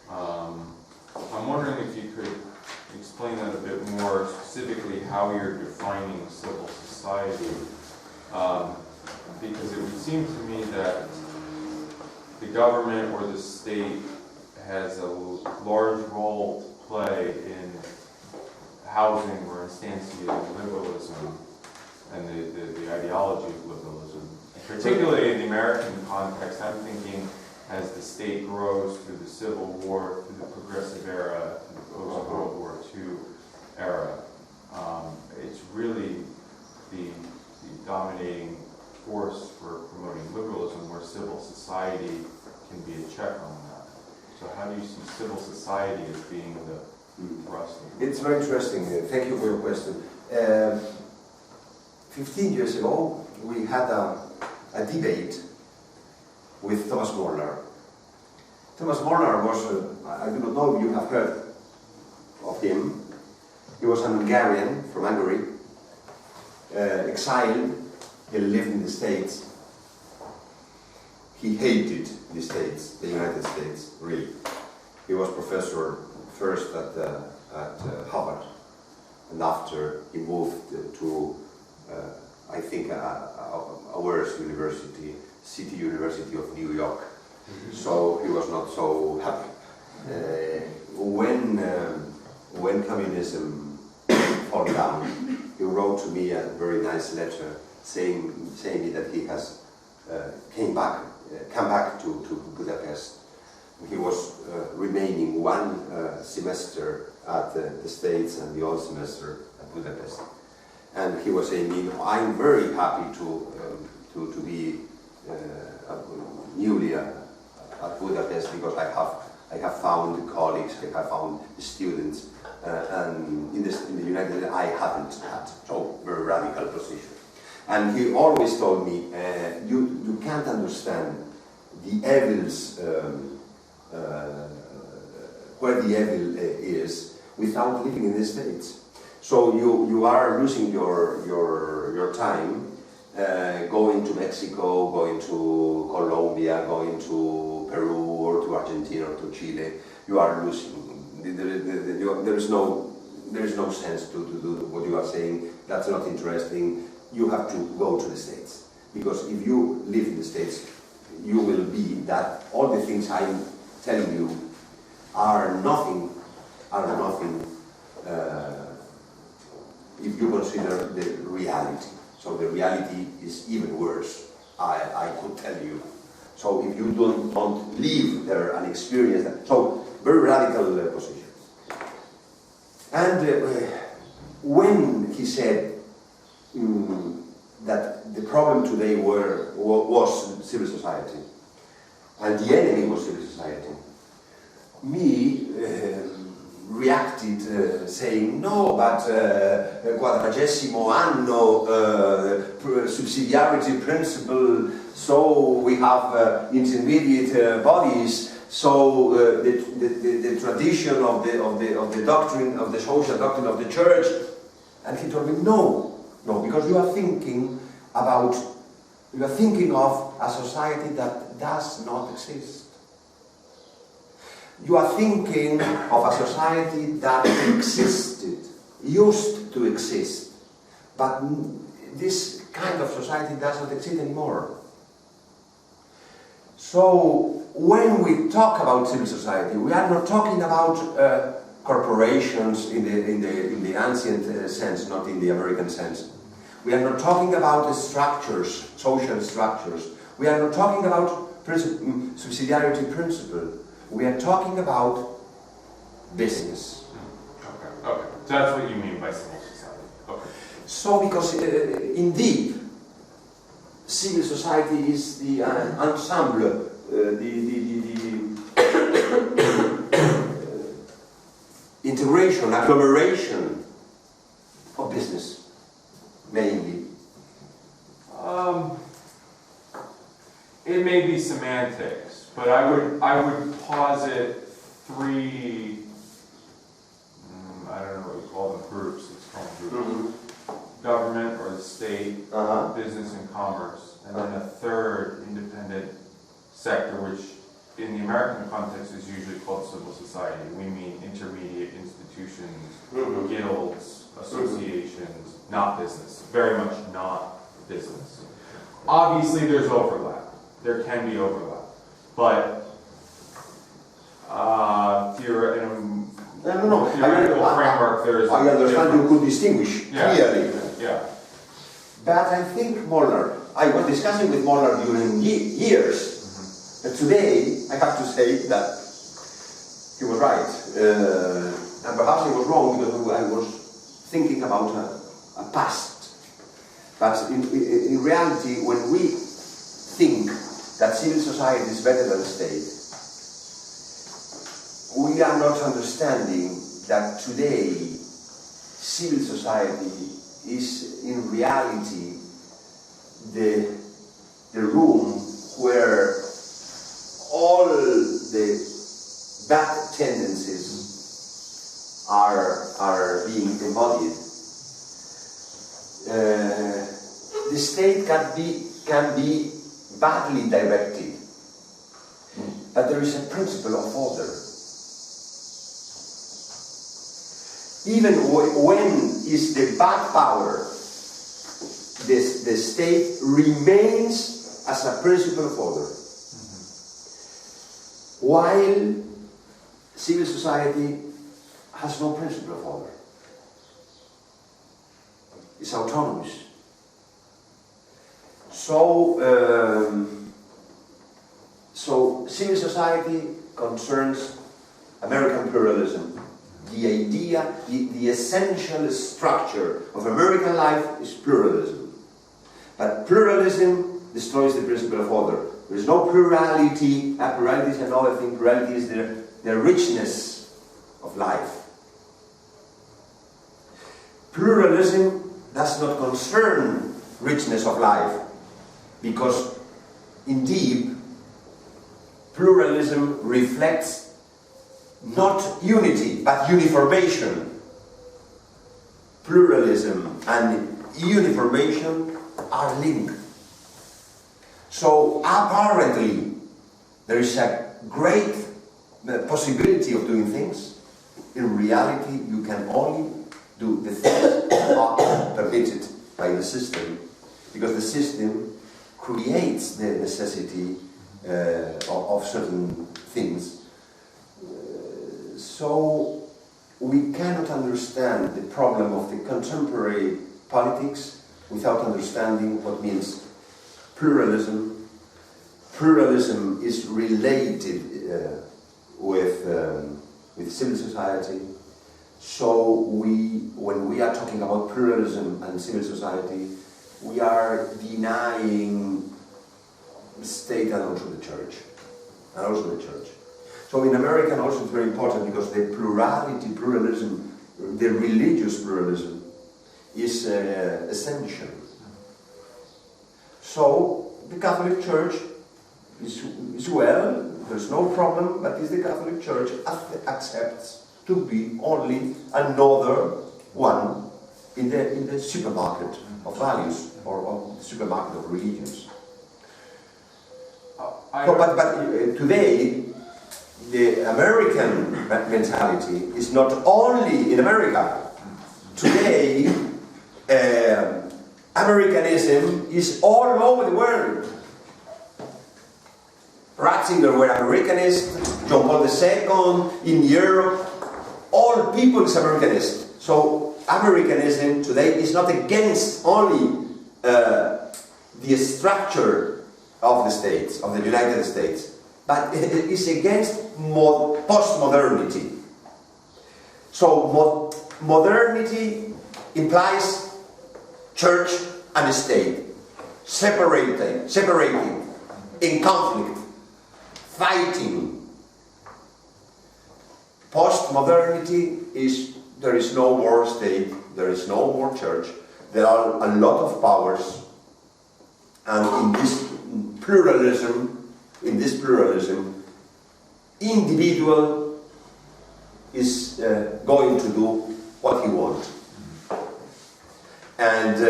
I'm wondering if you could explain that a bit more specifically, how you're defining civil society, because it would seem to me that the government or the state has a large role to play in housing or instantiating liberalism and the ideology of liberalism. Particularly in the American context, I'm thinking as the state grows through the Civil War, through the Progressive Era, through the post-World War II era, it's really the dominating force for promoting liberalism, where civil society can be a check on that. So how do you see civil society as being the thrust? It's very interesting. Thank you for your question. 15 years ago, we had a debate with Thomas Molnar. Thomas Molnar was, I do not know if you have heard of him. He was an Hungarian from Hungary, exiled. He lived in the States. He hated the States, the United States, really. He was professor first at Harvard, and after he moved to, I think, a worse university, City University of New York. So he was not so happy. When communism fell down, he wrote to me a very nice letter saying that he has come back to Budapest. He was remaining one semester at the States and the other semester at Budapest. And he was saying, I'm very happy to be newly at Budapest, because I have found colleagues, I have found students, and in the United States I haven't had. So very radical position. And he always told me, you can't understand the evils, where the evil is, without living in the States. So you are losing your time going to Mexico, going to Colombia, going to Peru, or to Argentina, or to Chile. You are losing. There is no sense to do what you are saying. That's not interesting. You have to go to the States, because if you live in the States, you will be that all the things I'm telling you are nothing. If you consider the reality. So the reality is even worse, I could tell you. So if you don't live there and experience that, so very radical position. And when he said that the problem today was civil society, and the enemy was civil society, me reacted saying, no, but quadragesimo anno, subsidiarity principle, so we have intermediate bodies, so the tradition of the doctrine, of the social doctrine of the church. And he told me, no, because you are thinking of a society that does not exist. You are thinking of a society that existed, used to exist, but this kind of society does not exist anymore. So when we talk about civil society, we are not talking about corporations in the ancient sense, not in the American sense. We are not talking about the structures, social structures. We are not talking about subsidiarity principle. We are talking about business. Okay, okay. So that's what you mean by civil society. Okay. So, because indeed, civil society is the ensemble, integration, agglomeration of business, mainly. It may be semantics, but I would posit three. I don't know what you call them, groups. It's called groups. Mm-hmm. Government or the state, business and commerce, and then a third independent sector, which in the American context is usually called civil society. We mean intermediate institutions, guilds, associations, not business. Very much not business. Obviously there's overlap. There can be overlap. But theoretical framework, there is... I understand you could distinguish clearly. Yeah. But I think Molnar, I was discussing with Molnar during years, but today I have to say that he was right. And perhaps he was wrong because I was thinking about a past. But in reality, when we think that civil society is better than the state, we are not understanding that today civil society is in reality the room where all the bad tendencies are being embodied. The state can be badly directed, but there is a principle of order. Even when is the bad power, the state remains as a principle of order. While civil society has no principle of order. It's autonomous. So civil society concerns American pluralism. The idea, the essential structure of American life is pluralism. But pluralism destroys the principle of order. There is no plurality. Plurality is another thing. Plurality is the richness of life. Pluralism does not concern richness of life, because indeed pluralism reflects not unity but uniformation. Pluralism and uniformation are linked. So apparently there is a great possibility of doing things. In reality, you can only do the things that are permitted by the system, because the system creates the necessity of certain things. So we cannot understand the problem of the contemporary politics without understanding what means pluralism. Pluralism is related with civil society. So when we are talking about pluralism and civil society, we are denying the state and also the church. So in America also it's very important, because the pluralism, the religious pluralism is essential. So the Catholic Church is well, there's no problem, but is the Catholic Church accepts to be only another one in the supermarket of values, or the supermarket of religions. But today, the American mentality is not only in America. Today, Americanism is all over the world. Ratzinger were Americanist, John Paul II in Europe, all people is Americanist. So Americanism today is not against only the structure of the states, of the United States, but it is against postmodernity. So modernity implies church and state separating, in conflict, fighting. Postmodernity is there is no more state, there is no more church, there are a lot of powers, and in this pluralism, individual is going to do what he wants. And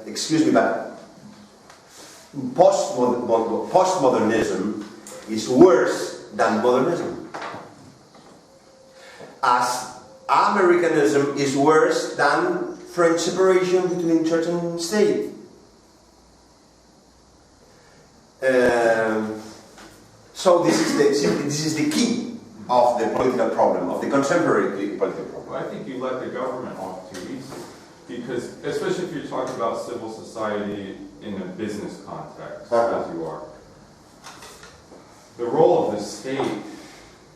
excuse me, but postmodernism is worse than modernism, as Americanism is worse than French separation between church and state. So this is the key of the political problem, of the contemporary political problem. Well, I think you let the government off too easy, because especially if you're talking about civil society in a business context, as you are, the role of the state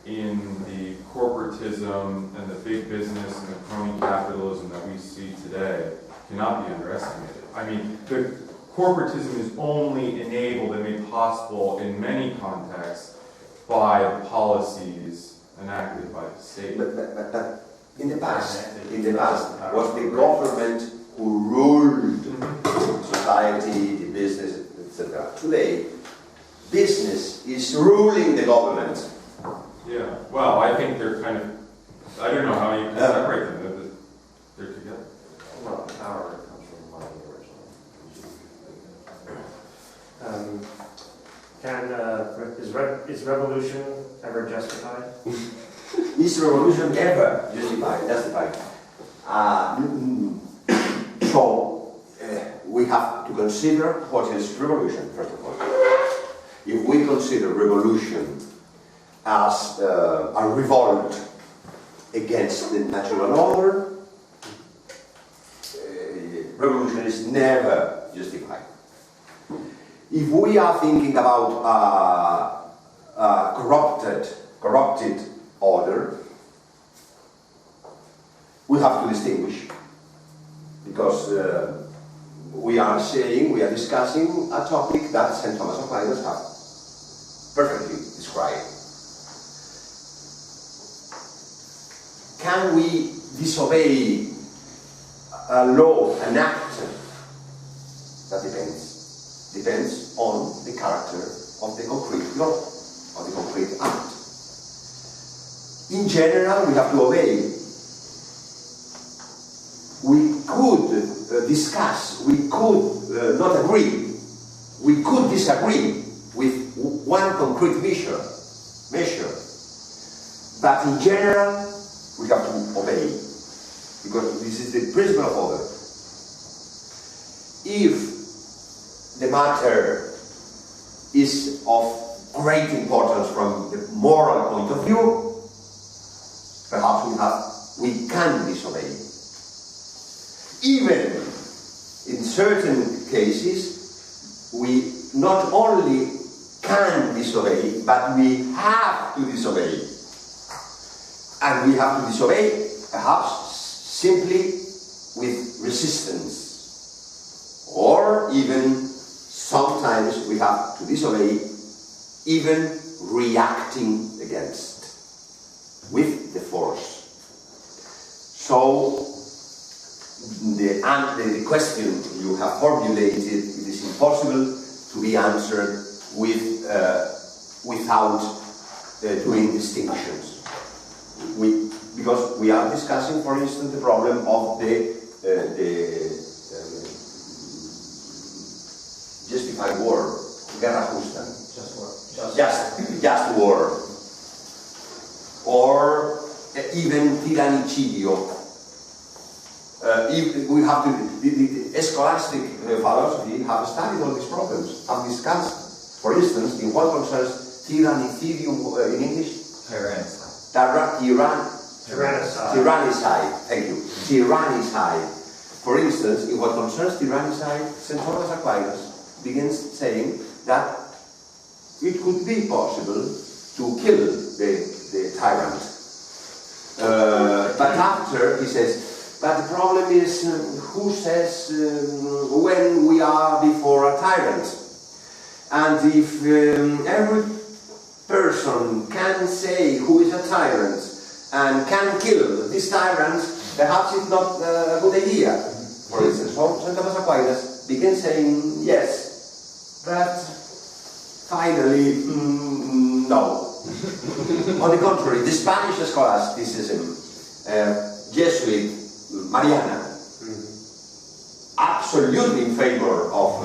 in the corporatism and the big business and the crony capitalism that we see today cannot be underestimated. I mean, the corporatism is only enabled and made possible in many contexts by the policies enacted by the state. But in the past, was the government who ruled society, the business, etc. Today, business is ruling the government. Yeah, well, I think they're kind of, I don't know how you can separate them, they're together. Well, power comes from money originally. Is revolution ever justified? Is revolution ever justified? So we have to consider what is revolution, first of all. If we consider revolution as a revolt against the natural order, revolution is never justified. If we are thinking about corrupted order, we have to distinguish, because we are discussing a topic that St. Thomas Aquinas has perfectly described. Can we disobey a law, an act? That depends on the character of the concrete law, of the concrete act. In general, we have to obey. We could discuss, we could not agree, we could disagree with one concrete measure, but in general, we have to obey, because this is the principle of order. If the matter is of great importance from the moral point of view, perhaps we can disobey. Even in certain cases, we not only can disobey, but we have to disobey. And we have to disobey, perhaps, simply with resistance. Or even, sometimes we have to disobey, even reacting against, with the force. So, the question you have formulated, it is impossible to be answered without doing distinctions. Because we are discussing, for instance, the problem of the justified war, guerra justa, just war, or even tirannicidio. We have to, the scholastic philosophy have studied all these problems, have discussed, for instance, in what concerns tyrannicidium in English? Tyrannicide, thank you. Tyrannicide. For instance, in what concerns tyrannicide, St. Thomas Aquinas begins saying that it could be possible to kill the tyrant. But after, he says, but the problem is who says when we are before a tyrant? And if every person can say who is a tyrant and can kill this tyrant, perhaps it's not a good idea. For instance, St. Thomas Aquinas begins saying yes, but finally, no. On the contrary, the Spanish scholasticism, Jesuit, Mariana, absolutely in favor of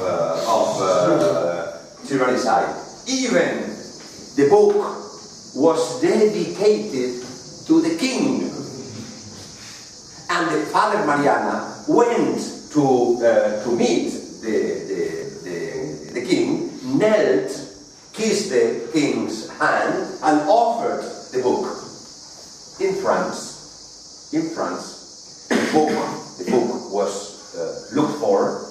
tyrannicide. Even the book was dedicated to the king. And the Father Mariana went to meet the king, knelt, kissed the king's hand, and offered the book. In France, the book was looked for,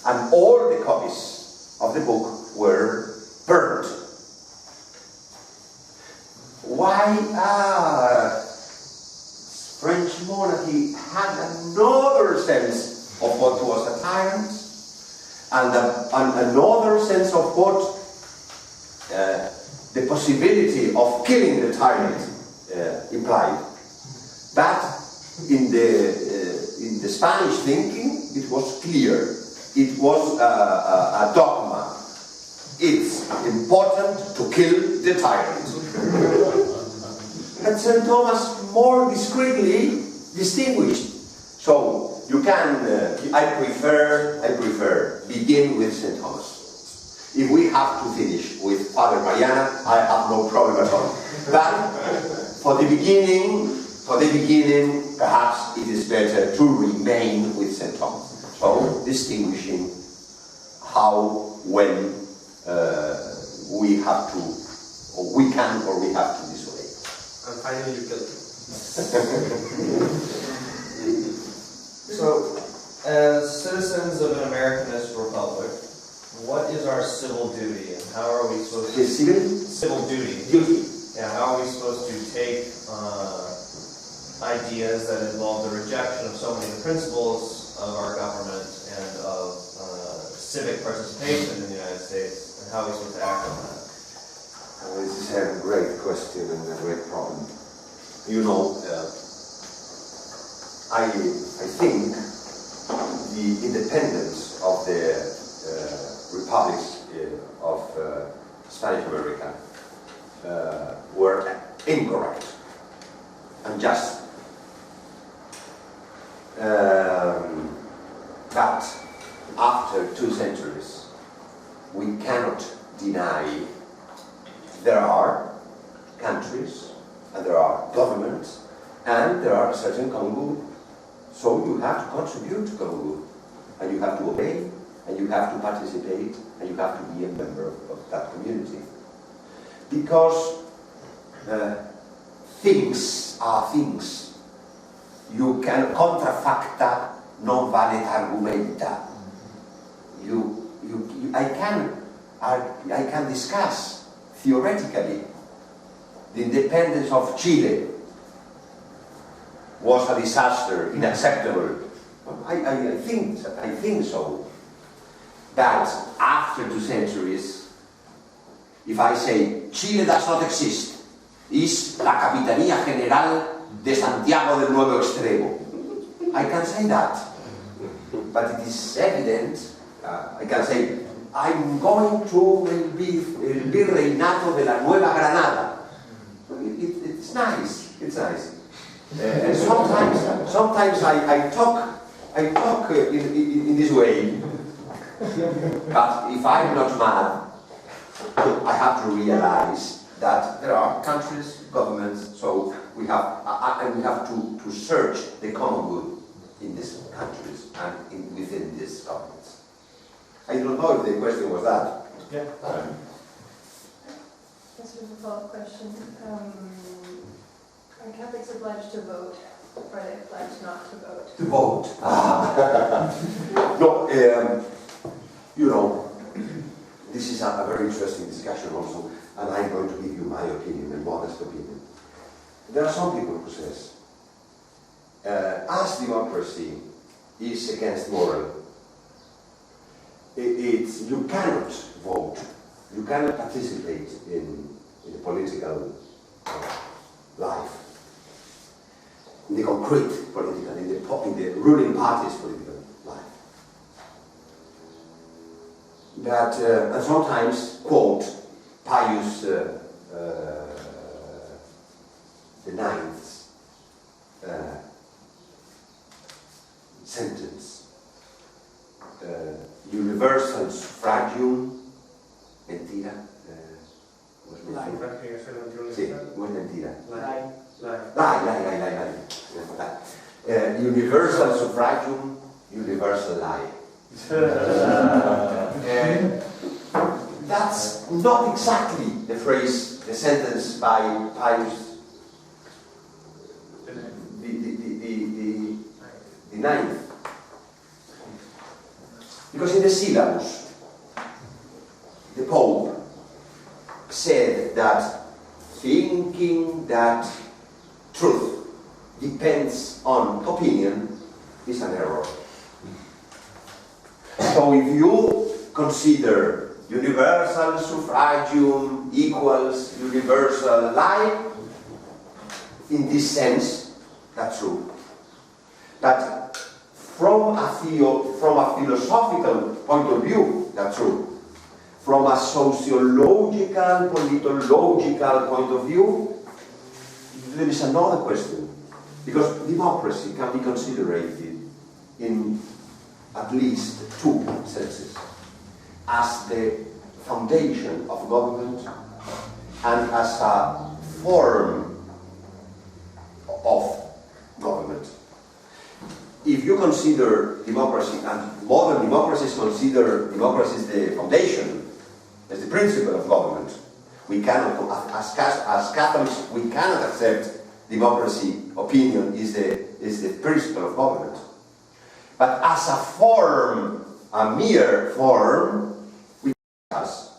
and all the copies of the book were burned. Why? French monarchy had another sense of what was a tyrant, and another sense of what the possibility of killing the tyrant implied. But in the Spanish thinking, it was clear. It was a dogma. It's important to kill the tyrant. But St. Thomas more discreetly distinguished. So you can, I prefer begin with St. Thomas. If we have to finish with Father Mariana, I have no problem at all. But for the beginning, perhaps it is better to remain with St. Thomas. So distinguishing how, when we have to, or we can, or we have to disobey. And finally you killed him. So, as citizens of an Americanist republic, what is our civil duty, and how are we supposed to... Civil duty. Yeah, how are we supposed to take ideas that involve the rejection of so many of the principles of our government and of civic participation in the United States, and how are we supposed to act on that? This is a great question and a great problem. You know, I think the independence of the republics of Spanish America were incorrect and just. But after 2 centuries, we cannot deny there are countries and there are governments and there are certain common good. So you have to contribute to common good, and you have to obey, and you have to participate, and you have to be a member of that community. Because things are things. You can contra facta non valet argumenta. I can discuss theoretically the independence of Chile was a disaster, unacceptable. I think so. But after 2 centuries, if I say Chile does not exist, is la Capitanía General de Santiago del Nuevo Extremo, I can say that. But it is evident, I can say, I'm going to el Virreinato de la Nueva Granada. It's nice, it's nice. And sometimes I talk in this way. But if I'm not mad, I have to realize that there are countries, governments, so we have to search the common good in these countries and within these governments. I don't know if the question was that. Yeah. This was a follow-up question. Are Catholics obliged to vote, or are they obliged not to vote? To vote. No, you know, this is a very interesting discussion also, and I'm going to give you my opinion, a modest opinion. There are some people who says, as democracy is against moral, you cannot vote, you cannot participate in the political life, in the concrete political, in the ruling party's political life. That, and sometimes, quote, Pius the Ninth's sentence, universal suffragium, mentira, sí, no es mentira. Lie. Universal suffragium, universal lie. That's not exactly the phrase, the sentence by Pius the Ninth. Because in the syllabus, the Pope said that thinking that truth depends on opinion is an error. So if you consider universal suffragium equals universal lie, in this sense, that's true. But from a philosophical point of view, that's true. From a sociological, politological point of view, there is another question. Because democracy can be considered in at least two senses. As the foundation of government and as a form of government. If you consider democracy, and modern democracies consider democracy as the foundation, as the principle of government, we cannot, as Catholics, we cannot accept democracy opinion is the principle of government. But as a form, a mere form, we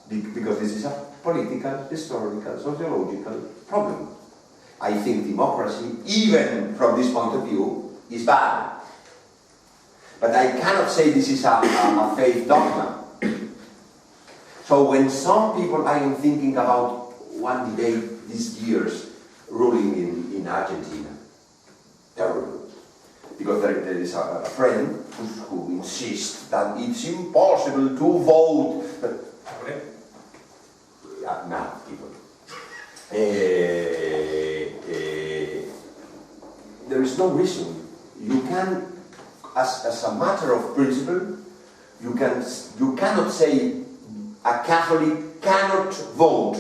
because this is a political, historical, sociological problem. I think democracy, even from this point of view, is bad. But I cannot say this is a faith dogma. So when some people, I am thinking about one debate these years ruling in Argentina. Terrible. Because there is a friend who insists that it's impossible to vote. Now, people. There is no reason. You can, as a matter of principle, you cannot say a Catholic cannot vote.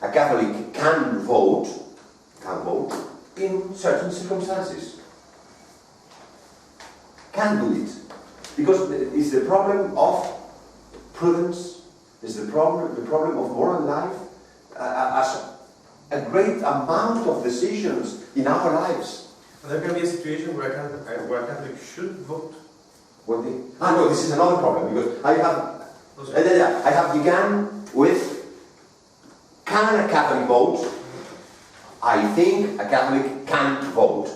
A Catholic can vote in certain circumstances. Can do it. Because it's the problem of prudence, it's the problem of moral life, as a great amount of decisions in our lives. And there can be a situation where Catholic should vote. No, this is another problem, because I have begun with, can a Catholic vote? I think a Catholic can't vote.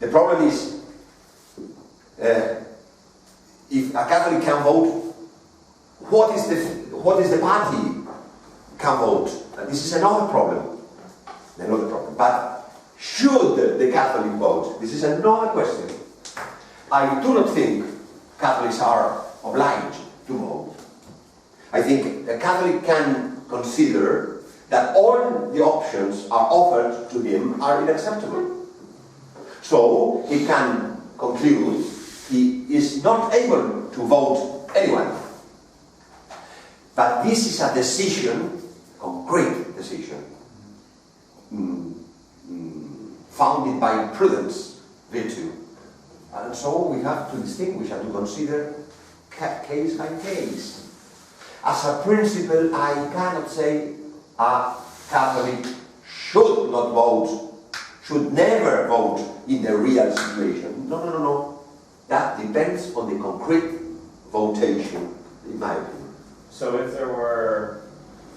The problem is, if a Catholic can vote, what is the party can vote? This is another problem. But should the Catholic vote? This is another question. I do not think Catholics are obliged to vote. I think a Catholic can consider that all the options are offered to him are unacceptable. So he can conclude he is not able to vote anyone. But this is a decision, concrete decision, founded by prudence, virtue. And so we have to distinguish and to consider case by case. As a principle, I cannot say a Catholic should not vote, should never vote in the real situation. No, no, no, no. That depends on the concrete votation, in my opinion. So if there were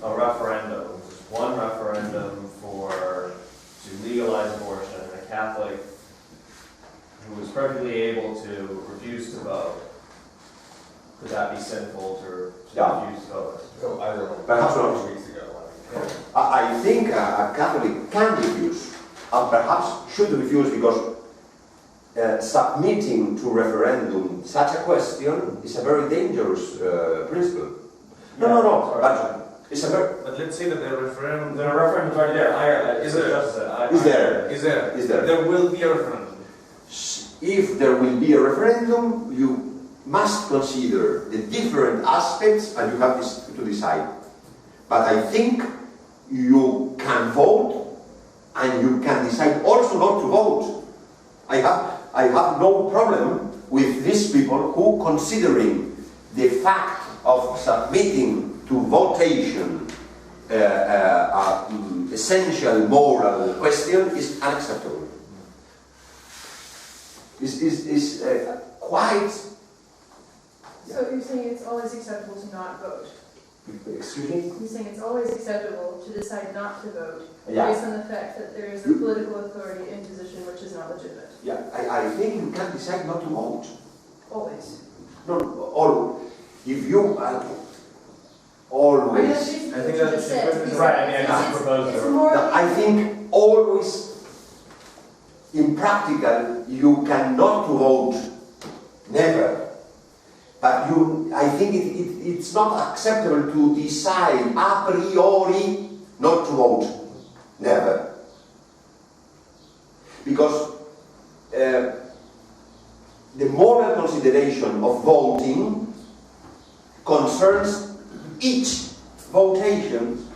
a referendum, just one referendum to legalize abortion, and a Catholic who was perfectly able to refuse to vote, could that be sinful to refuse to vote? So either one. Perhaps not. 2 weeks ago. I think a Catholic can refuse, and perhaps should refuse, because submitting to referendum such a question is a very dangerous principle. No, but it's a very... But let's say that the referendum... The referendum's already there. Is there? Is there? There will be a referendum. If there will be a referendum, you must consider the different aspects and you have to decide. But I think you can vote and you can decide also not to vote. I have no problem with these people who, considering the fact of submitting to votation essential moral question, is unacceptable. Is quite... So you're saying it's always acceptable to not vote? Excuse me? You're saying it's always acceptable to decide not to vote, Yeah. based on the fact that there is a political authority in position which is not legitimate? Yeah, I think you can decide not to vote. Always. No, all. If you always... I think I think what you that's just said. You right, said I mean, I just proposed it's it. more... I think always, in practical, you cannot vote, never. But I think it's not acceptable to decide a priori not to vote, never. Because the moral consideration of voting concerns each votation,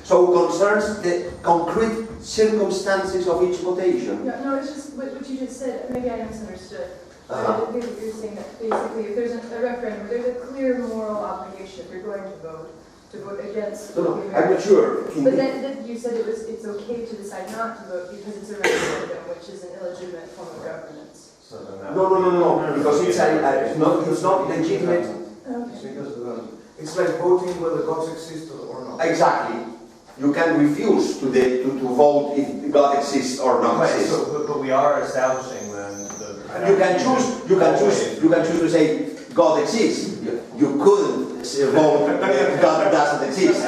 so concerns the concrete circumstances of each votation. Yeah, no, it's just what you just said. Maybe I misunderstood. Uh-huh. You're saying that basically, if there's a referendum, there's a clear moral obligation if you're going to vote against. No, I'm not sure. But then you said it's okay to decide not to vote because it's a referendum, which is an illegitimate form of governance. So then that No, because it's not legitimate. Okay. Because it's like voting whether God exists or not. Exactly. You can refuse to vote if God exists or not Right, exists. but we are establishing then the... You can choose to say God exists. You couldn't vote God doesn't exist.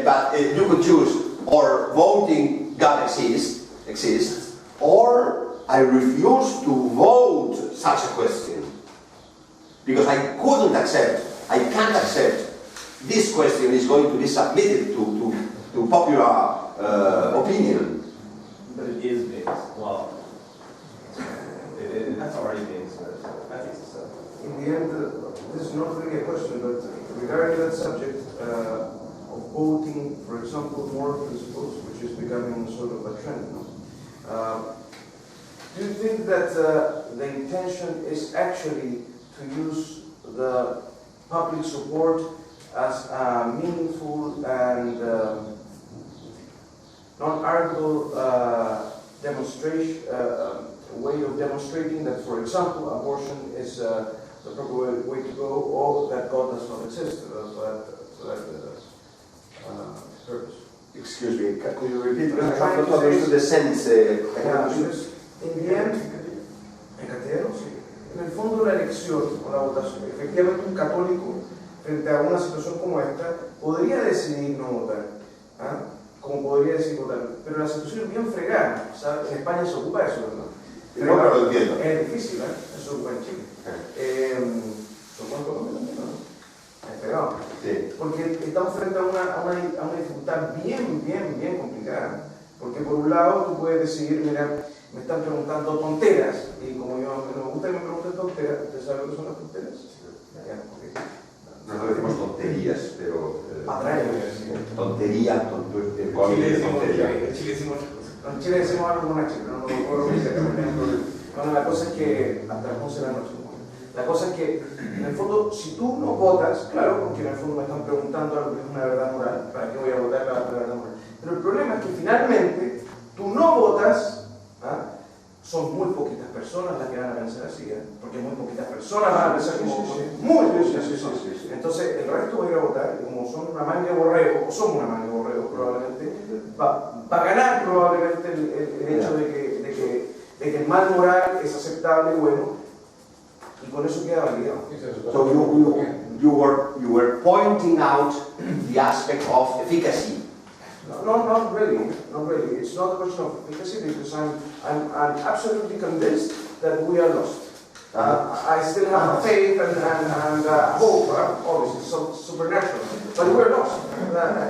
But you could choose or voting God exists, or I refuse to vote such a question. Because I can't accept this question is going to be submitted to popular opinion. But it is being, well, it's already being submitted. I think so. In the end, this is not really a question, but regarding that subject of voting, for example, moral principles, which is becoming sort of a trend now, do you think that the intention is actually to use the public support as a meaningful and non-arguable demonstration, way of demonstrating that, for example, abortion is the proper way to go, or that God does not exist for that purpose? Excuse me, could you repeat? I'm I trying have to not say- understood the sense. In the end, en castellano, sí. En el fondo, la elección o la votación, efectivamente, un católico frente a una situación como esta podría decidir no votar, ¿ah? Como podría decidir votar, pero la situación es bien fregada, ¿sabes? En España se ocupa eso, ¿verdad? No, pero lo entiendo. Es difícil, ¿eh? Eso ocupa en Chile. ¿Son Colombia también, no? Es pegado. Sí. Porque estamos frente a una dificultad bien complicada. Porque por un lado tú puedes decidir, mira, me están preguntando tonteras, y como yo no me gusta que me pregunten tonteras, ¿usted sabe lo que son las tonteras? Ya, okay. Nosotros decimos tonterías, pero... Tontería. Tontería, En Chile decimos muchas cosas. En Chile decimos algo como una chica, no me acuerdo qué dice, bueno, la cosa es que hasta las 11 de la noche. La cosa es que, en el fondo, si tú no votas, claro, porque en el fondo me están preguntando algo que es una verdad moral, ¿para qué voy a votar la verdad moral? Pero el problema es que finalmente tú no votas, ¿ah? Son muy poquitas personas las que van a vencer así, porque muy poquitas personas van a vencer como muy poquitas personas. Entonces el resto va a ir a votar y como son una manga de borrego, o somos una manga de borrego probablemente, va a ganar probablemente el hecho de que el mal moral es aceptable y bueno, y con eso queda validado. So you were pointing out the aspect of efficacy. No, not really. It's not a question of efficacy because I'm absolutely convinced that we are lost. I still have faith and hope, obviously, so supernatural. But we're lost.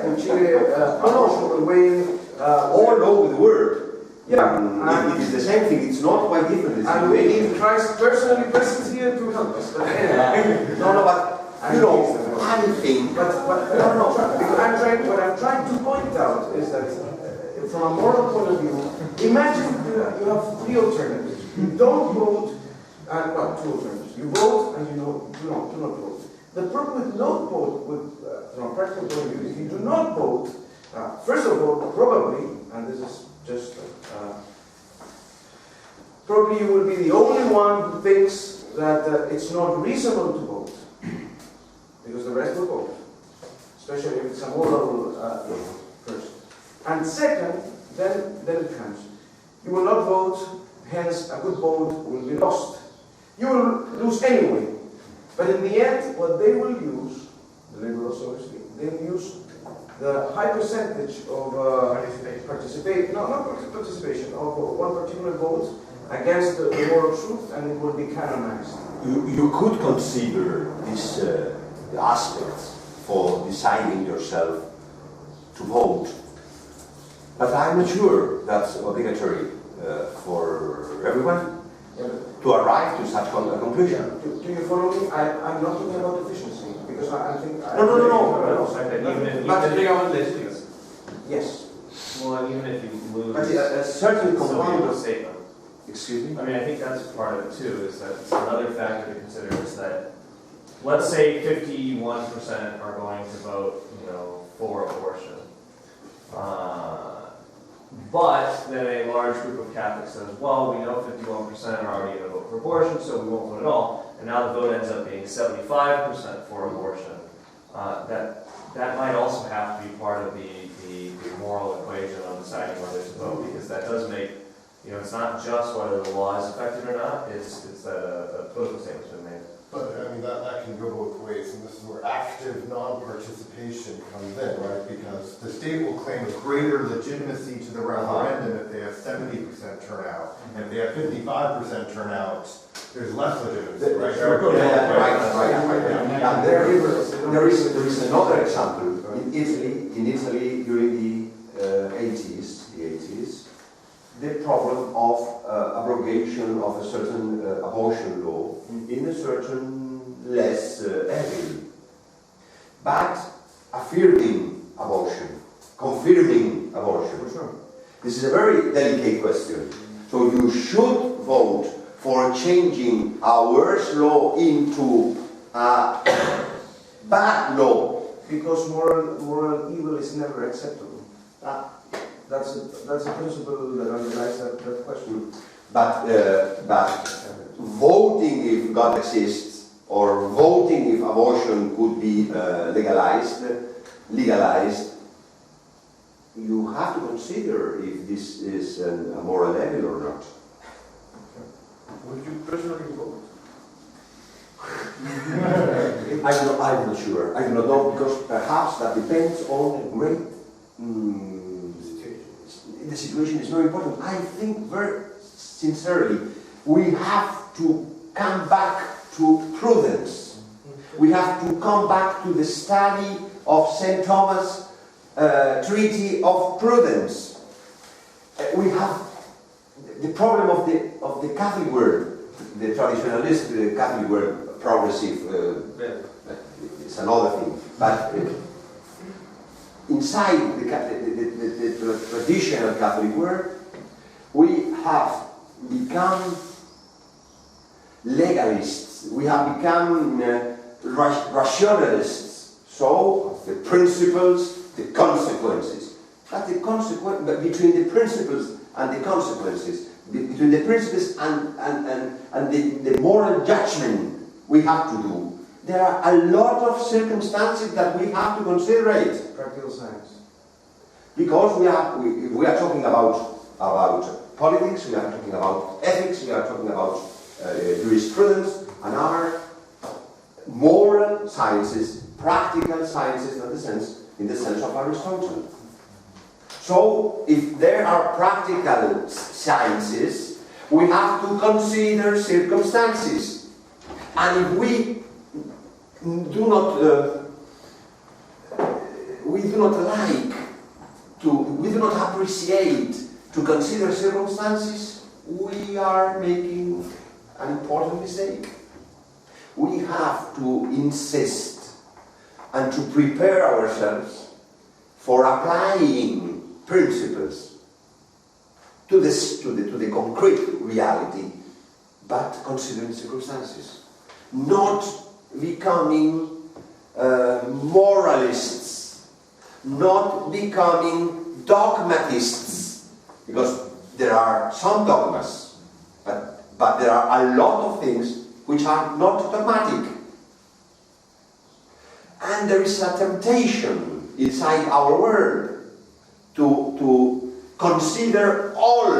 In Chile, abortion will win. All over the world. Yeah. It is the same thing. It's not quite different. And we need Christ personally present here to help us. But anyway. No, but you know, I think. But no. What I'm trying to point out is that from a moral point of view, imagine you have three alternatives. You don't vote, well, two alternatives. You vote and you do not vote. The problem with not vote, from a practical point of view, if you do not vote, first of all, probably, and this is just, probably you will be the only one who thinks that it's not reasonable to vote, because the rest will vote, especially if it's a moral person. And second, then it comes. You will not vote, hence a good vote will be lost. You will lose anyway. But in the end, what they will use, the liberals obviously, they will use the high percentage of participation of one particular vote against the moral truth, and it will be canonized. You could consider this aspects for deciding yourself to vote, but I'm not sure that's obligatory for everyone to arrive to such a conclusion. Do you follow me? I'm not talking about efficiency, because I think... Yes. Well, even if you lose... But a certain component of... statement. Excuse me? I mean, I think that's part of it too, is that another factor to consider is that, let's say 51% are going to vote, for abortion. But then a large group of Catholics says, well, we know 51% are already going to vote for abortion, so we won't vote at all. And now the vote ends up being 75% for abortion. That might also have to be part of the moral equation of deciding whether to vote, because that does make, it's not just whether the law is effective or not, it's that a political statement's been made. But I mean, that can go both ways, and this is where active non-participation comes in, right? Because the state will claim a greater legitimacy to the referendum if they have 70% turnout, and if they have 55% turnout, there's less legitimacy, right? Right. There is another example in Italy during the 80s, the problem of abrogation of a certain abortion law in a certain less area, but affirming abortion, confirming abortion. This is a very delicate question. So you should vote for changing a worse law into a bad law. Because moral evil is never acceptable. That's a principle that underlies that question. But voting if God exists, or voting if abortion could be legalized, you have to consider if this is a moral evil or not. Would you personally vote? I'm not sure. I do not know, because perhaps that depends on a great the situation is very important. I think very sincerely we have to come back to prudence. We have to come back to the study of St. Thomas' Treaty of Prudence. We have the problem of the Catholic word, the traditionalist Catholic word, progressive. It's another thing, but. Inside the traditional Catholic world, we have become legalists, we have become rationalists. So, the principles, the consequences. But the consequence, but between the principles and the consequences, between the principles and the moral judgment we have to do, there are a lot of circumstances that we have to consider. Practical science. Because we are talking about politics, we are talking about ethics, we are talking about jurisprudence, and other moral sciences, practical sciences in the sense of Aristotle. So, if there are practical sciences, we have to consider circumstances. And if we do not appreciate to consider circumstances, we are making an important mistake. We have to insist and to prepare ourselves for applying principles to the concrete reality, but considering circumstances. Not becoming moralists, not becoming dogmatists, because there are some dogmas, but there are a lot of things which are not dogmatic. And there is a temptation inside our world to consider all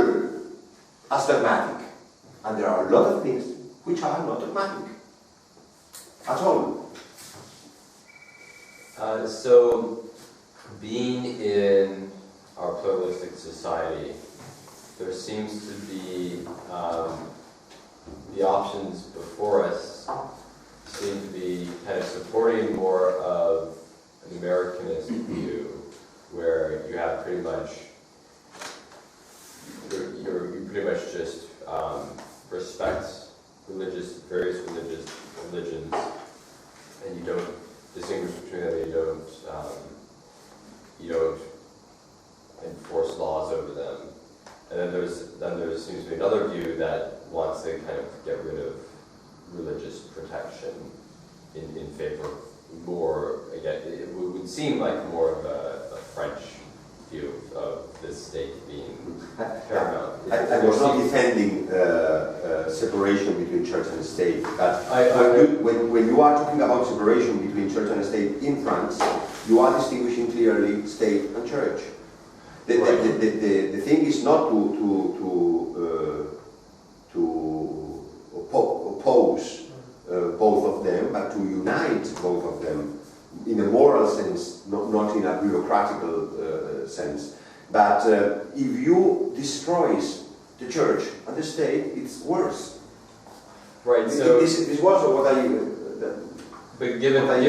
as dogmatic. And there are a lot of things which are not dogmatic at all. So, being in our pluralistic society, there seems to be the options before us seem to be kind of supporting more of an Americanist view, where you have pretty much you pretty much just respect various religions, and you don't distinguish between them. You don't enforce laws over them. And then there seems to be another view that wants to kind of get rid of religious protection in favor of more, again, it would seem like more of a French view of the state being paramount. I was not defending separation between church and state. When you are talking about separation between church and state in France, you are distinguishing clearly state and church. The thing is not to oppose both of them, but to unite both of them in a moral sense, not in a bureaucratical sense. But if you destroy the church and the state, it's worse. Right. So this was what I. But given that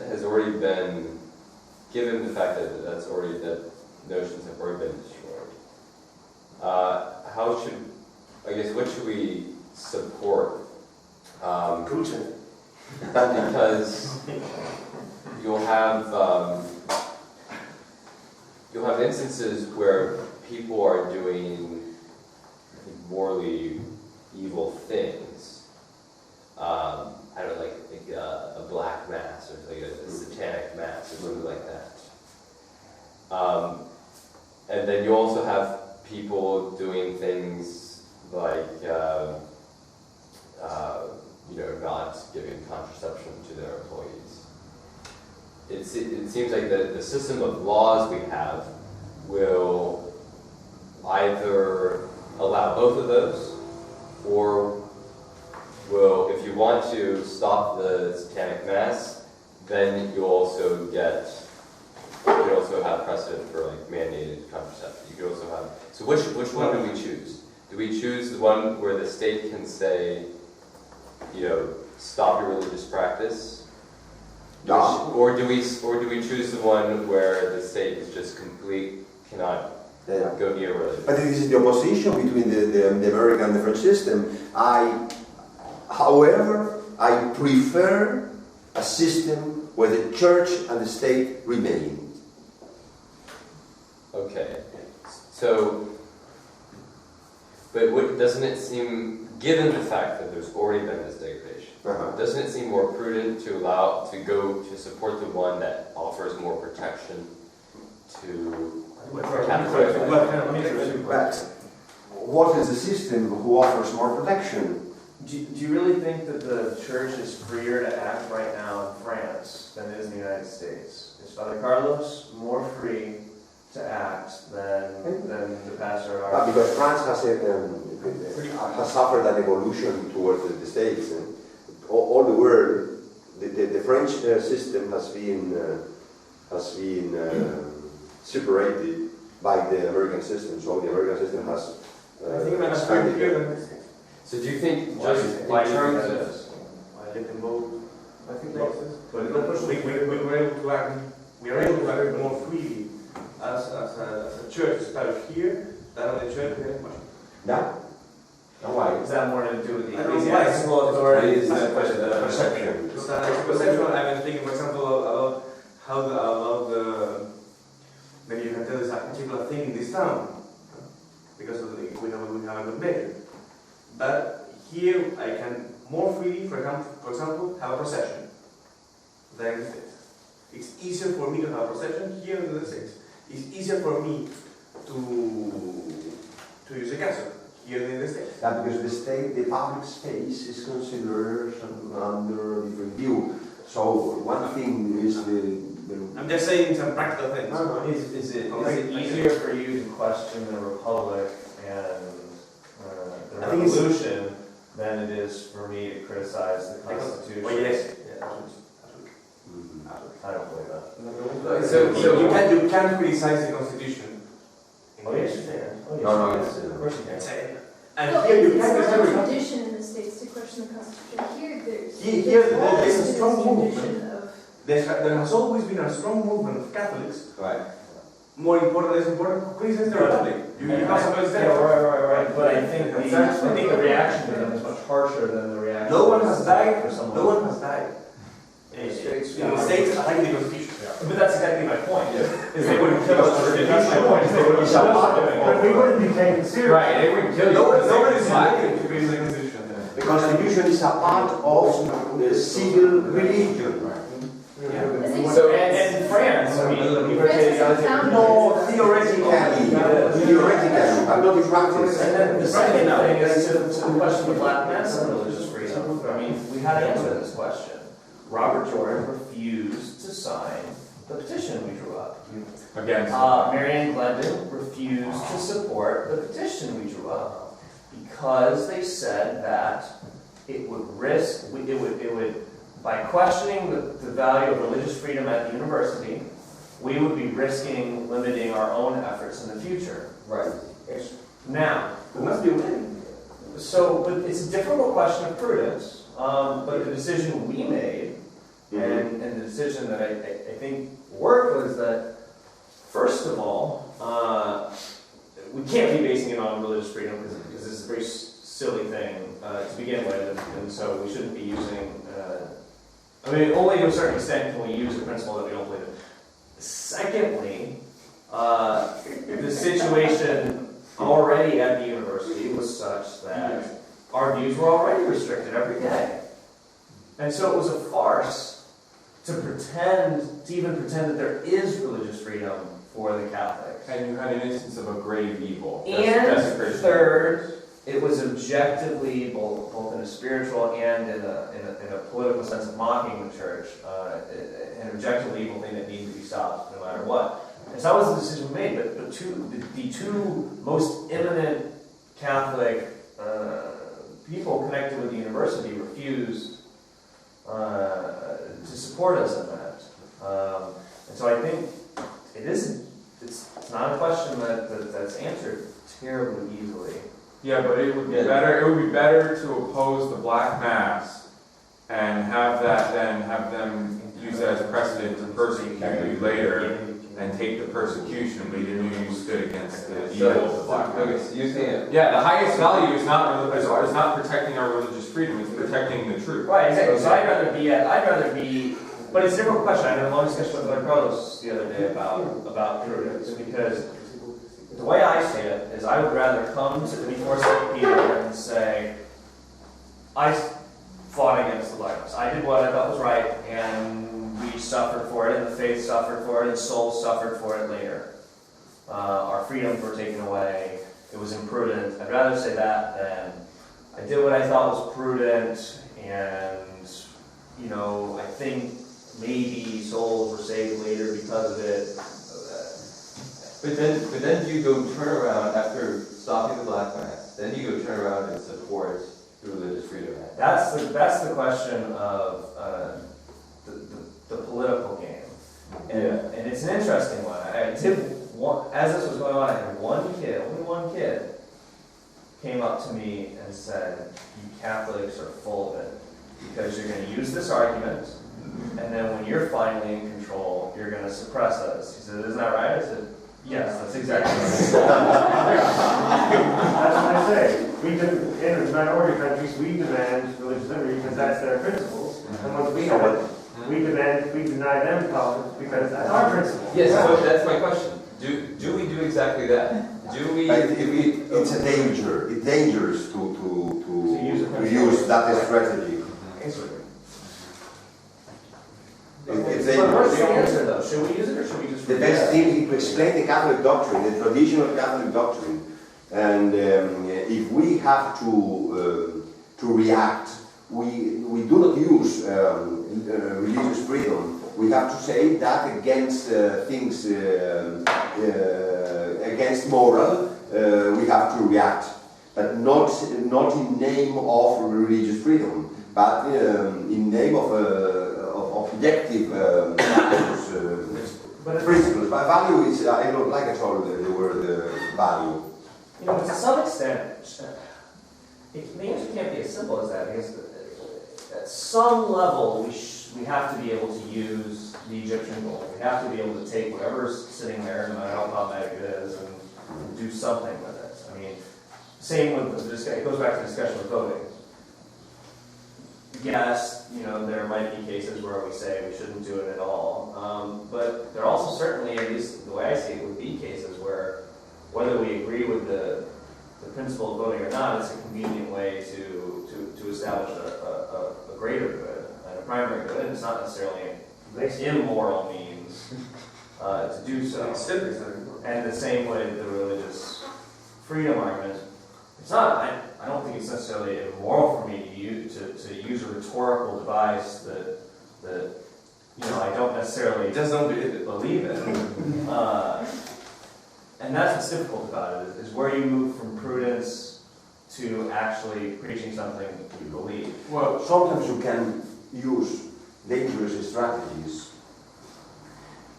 has already been, given the fact that that notions have already been destroyed, what should we support? Culture. Because you'll have instances where people are doing morally evil things. I don't know, like a black mass or like a satanic mass or something like that. And then you also have people doing things like not giving contraception to their employees. It seems like the system of laws we have will either allow both of those, or will, if you want to stop the satanic mass, then you also have precedent for like mandated contraception. You could also have. So which one do we choose? Do we choose the one where the state can say, stop your religious practice? No. Or do we choose the one where the state is just cannot go near religion? But this is the opposition between the American and the French system. However, I prefer a system where the church and the state remain. Okay. So, but doesn't it seem, given the fact that there's already been this degradation, doesn't it seem more prudent to support the one that offers more protection to But what is the system who offers more protection? Do you really think that the church is freer to act right now in France than it is in the United States? Is Father Carlos more free to act than the pastor at our Because France has suffered an evolution towards the States. And all the world, the French system has been separated by the American system. So the American system has expanded. So do you think Why just do you in think terms that of, is? Why did they move? I think we were able to act. We are able to act more freely as a church established here than the church in Washington. Yeah? And why? Is that more to do with the I don't know why. ecclesiastical authorities? It's Is that perception. Because it's perception. I've been thinking, for example, about how the maybe you can tell there's a particular thing in this town because of we have a good mayor. But here I can more freely, for example, have a procession than in the States. It's easier for me to have a procession here in the States. It's easier for me to use a castle here in the States. Yeah, because the public space is considered under a different view. So one thing is I'm just saying some practical things. Is it easier for you to question the Republic and the I think it's- Revolution than it is for me to criticize the Constitution? Oh yes, yeah, absolutely. I don't believe that. So you can't criticize the Constitution. Oh, yes, you can. Oh, yes, No, you it's, can. Of course you can. And Well, here you it's can't not criticize a the tradition in the States to question the Constitution. Here, Here, there's there's a this strong movement. tradition of There has always been a strong movement of Catholics. right, More important, less important, who criticize the Republic. You have some Yeah, right. But I think the reaction to them is much harsher than the reaction. No one has died. For someone. No one has died. In the States attacking the Constitution. But that's exactly my point. Is they wouldn't kill us for it. That's my point. Is they wouldn't kill us for it. But we wouldn't be taken seriously. Right, they wouldn't kill you. Nobody is looking to criticize the Constitution. the Constitution is a part of the civil religion. And in France, I mean, the people say the other thing. No, theoretically, but not in practice. And then the second thing is to the question of black mass and religious freedom. I mean, we had to answer this question. Robert Jordan refused to sign the petition we drew up. Against. Marianne Glendon refused to support the petition we drew up because they said that it would risk, it would by questioning the value of religious freedom at the university, we would be risking limiting our own efforts in the future. Right. Now, It must be a win. so, but it's a difficult question of prudence, but the decision we made, and the decision that I think worked was that, first of all, we can't be basing it on religious freedom because this is a very silly thing to begin with, and so we shouldn't be using, only to a certain extent can we use a principle that we don't believe in. Secondly, the situation already at the university was such that our views were already restricted every day. And so it was a farce to even pretend that there is religious freedom for the Catholics. And you had an instance of a grave evil. And That's Christian. third, it was objectively, both in a spiritual and in a political sense of mocking the church, an objectively evil thing that needed to be stopped no matter what. And so that was the decision we made, but the two most eminent Catholic people connected with the university refused to support us in that. And so I think it's not a question that's answered terribly easily. Yeah, but it would be better. It would be better to oppose the Black Mass and have them use that as precedent to persecute you later, and take the persecution, but you knew you stood against the evil of the Black Mass. okay, so you think, Yeah, the highest value is not protecting our religious freedom; it's protecting the truth. Right, exactly. So I'd rather be, but it's a different question. I had a long discussion with Brother Carlos the other day about prudence, because the way I see it is I would rather come to before St. Peter and say, I fought against the Black Mass. I did what I thought was right, and we suffered for it, and the faith suffered for it, and souls suffered for it later. Our freedoms were taken away. It was imprudent. I'd rather say that than I did what I thought was prudent, and I think maybe souls were saved later because of it. But then you go turn around after stopping the Black Mass. Then you go turn around and support the Religious Freedom Act. That's the question of the political game, and it's an interesting one. As this was going on, I had only one kid, came up to me and said, "You Catholics are full of it because you're going to use this argument, and then when you're finally in control, you're going to suppress us." He said, "Isn't that right?" I said, "Yes, that's exactly right." That's what I say. In minority countries, we demand religious liberty because that's their principles. And once we deny them tolerance because that's our principle. Yes, so that's my question. Do we do exactly that? Do we? It's a danger. It's dangerous to use that strategy. If they, what's the answer though? Should we use it or should we just? The best thing is to explain the Catholic doctrine, the traditional Catholic doctrine, and if we have to react, we do not use religious freedom. We have to say that against things against moral, we have to react, but not in name of religious freedom, but in name of objective principles. But value is, I don't like at all the word value. To some extent, the answer can't be as simple as that, because at some level we have to be able to use the Egyptian gold. We have to be able to take whatever's sitting there, no matter how problematic it is, and do something with it. I mean, same with this. It goes back to the discussion with voting. Yes, there might be cases where we say we shouldn't do it at all, but there also certainly, at least the way I see it, would be cases where, whether we agree with the principle of voting or not, it's a convenient way to establish a greater good and a primary good, and it's not necessarily immoral means to do so. And the same way the religious freedom argument, it's not. I don't think it's necessarily immoral for me to use a rhetorical device that I don't necessarily believe in. And that's what's difficult about it, is where you move from prudence to actually preaching something you believe. Well, sometimes you can use dangerous strategies,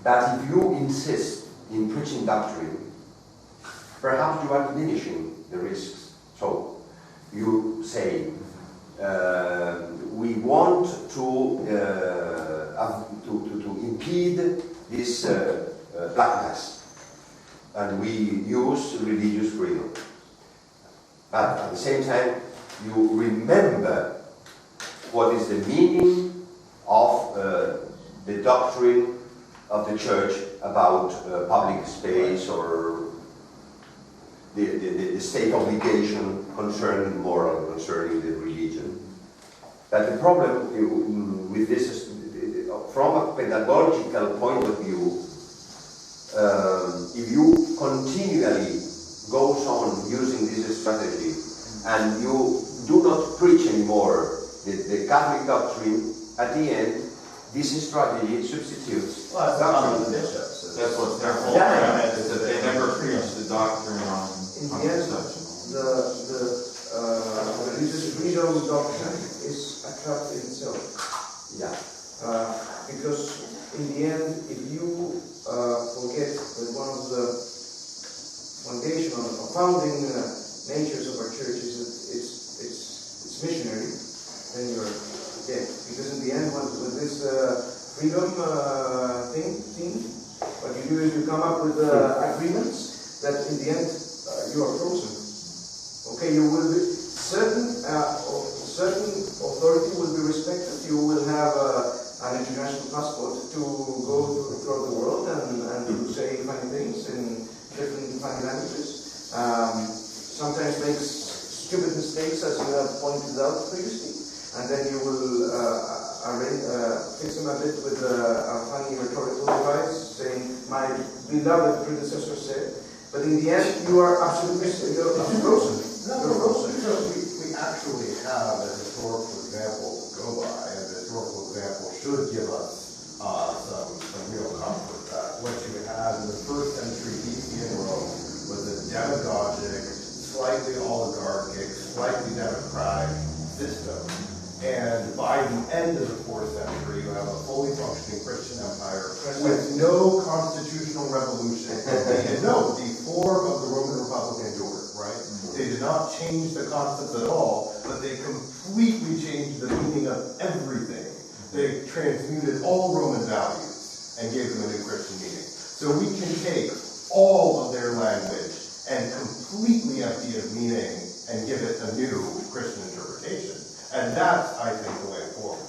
but if you insist in preaching doctrine, perhaps you are diminishing the risks. So you say, we want to impede this Black Mass, and we use religious freedom. But at the same time, you remember what is the meaning of the doctrine of the Church about public space or the state obligation concerning moral, concerning the religion. But the problem with this is, from a pedagogical point of view, if you continually goes on using this strategy and you do not preach anymore the Catholic doctrine, at the end, this strategy substitutes. Well, that's the problem with the bishops. That's what their whole premise is, that they never preach the doctrine on the end, the religious freedom doctrine is a trap in itself. Yeah. Because in the end, if you forget that one of the foundational or founding natures of our church is that it's missionary, then you're dead. Because in the end, with this freedom thing, what you do is you come up with agreements that in the end you are frozen. Okay, you will be certain authority will be respected. You will have an international passport to go throughout the world and to say funny things in different funny languages. Sometimes makes stupid mistakes, as you have pointed out previously, and then you will fix him a bit with a funny rhetorical device, saying, "My beloved predecessor said," but in the end, you are absolutely frozen. You're frozen. Because we actually have a historical example to go by, and the historical example should give us some real comfort that what you had in the first century BC in Rome was a demagogic, slightly oligarchic, slightly democratic system. And by the end of the 4th century, you have a fully functioning Christian empire with no constitutional revolution. No, the form of the Roman Republic endured, right? They did not change the concepts at all, but they completely changed the meaning of everything. They transmuted all Roman values and gave them a new Christian meaning. So we can take all of their language and completely empty it of meaning and give it a new Christian interpretation. And that's, I think, the way forward.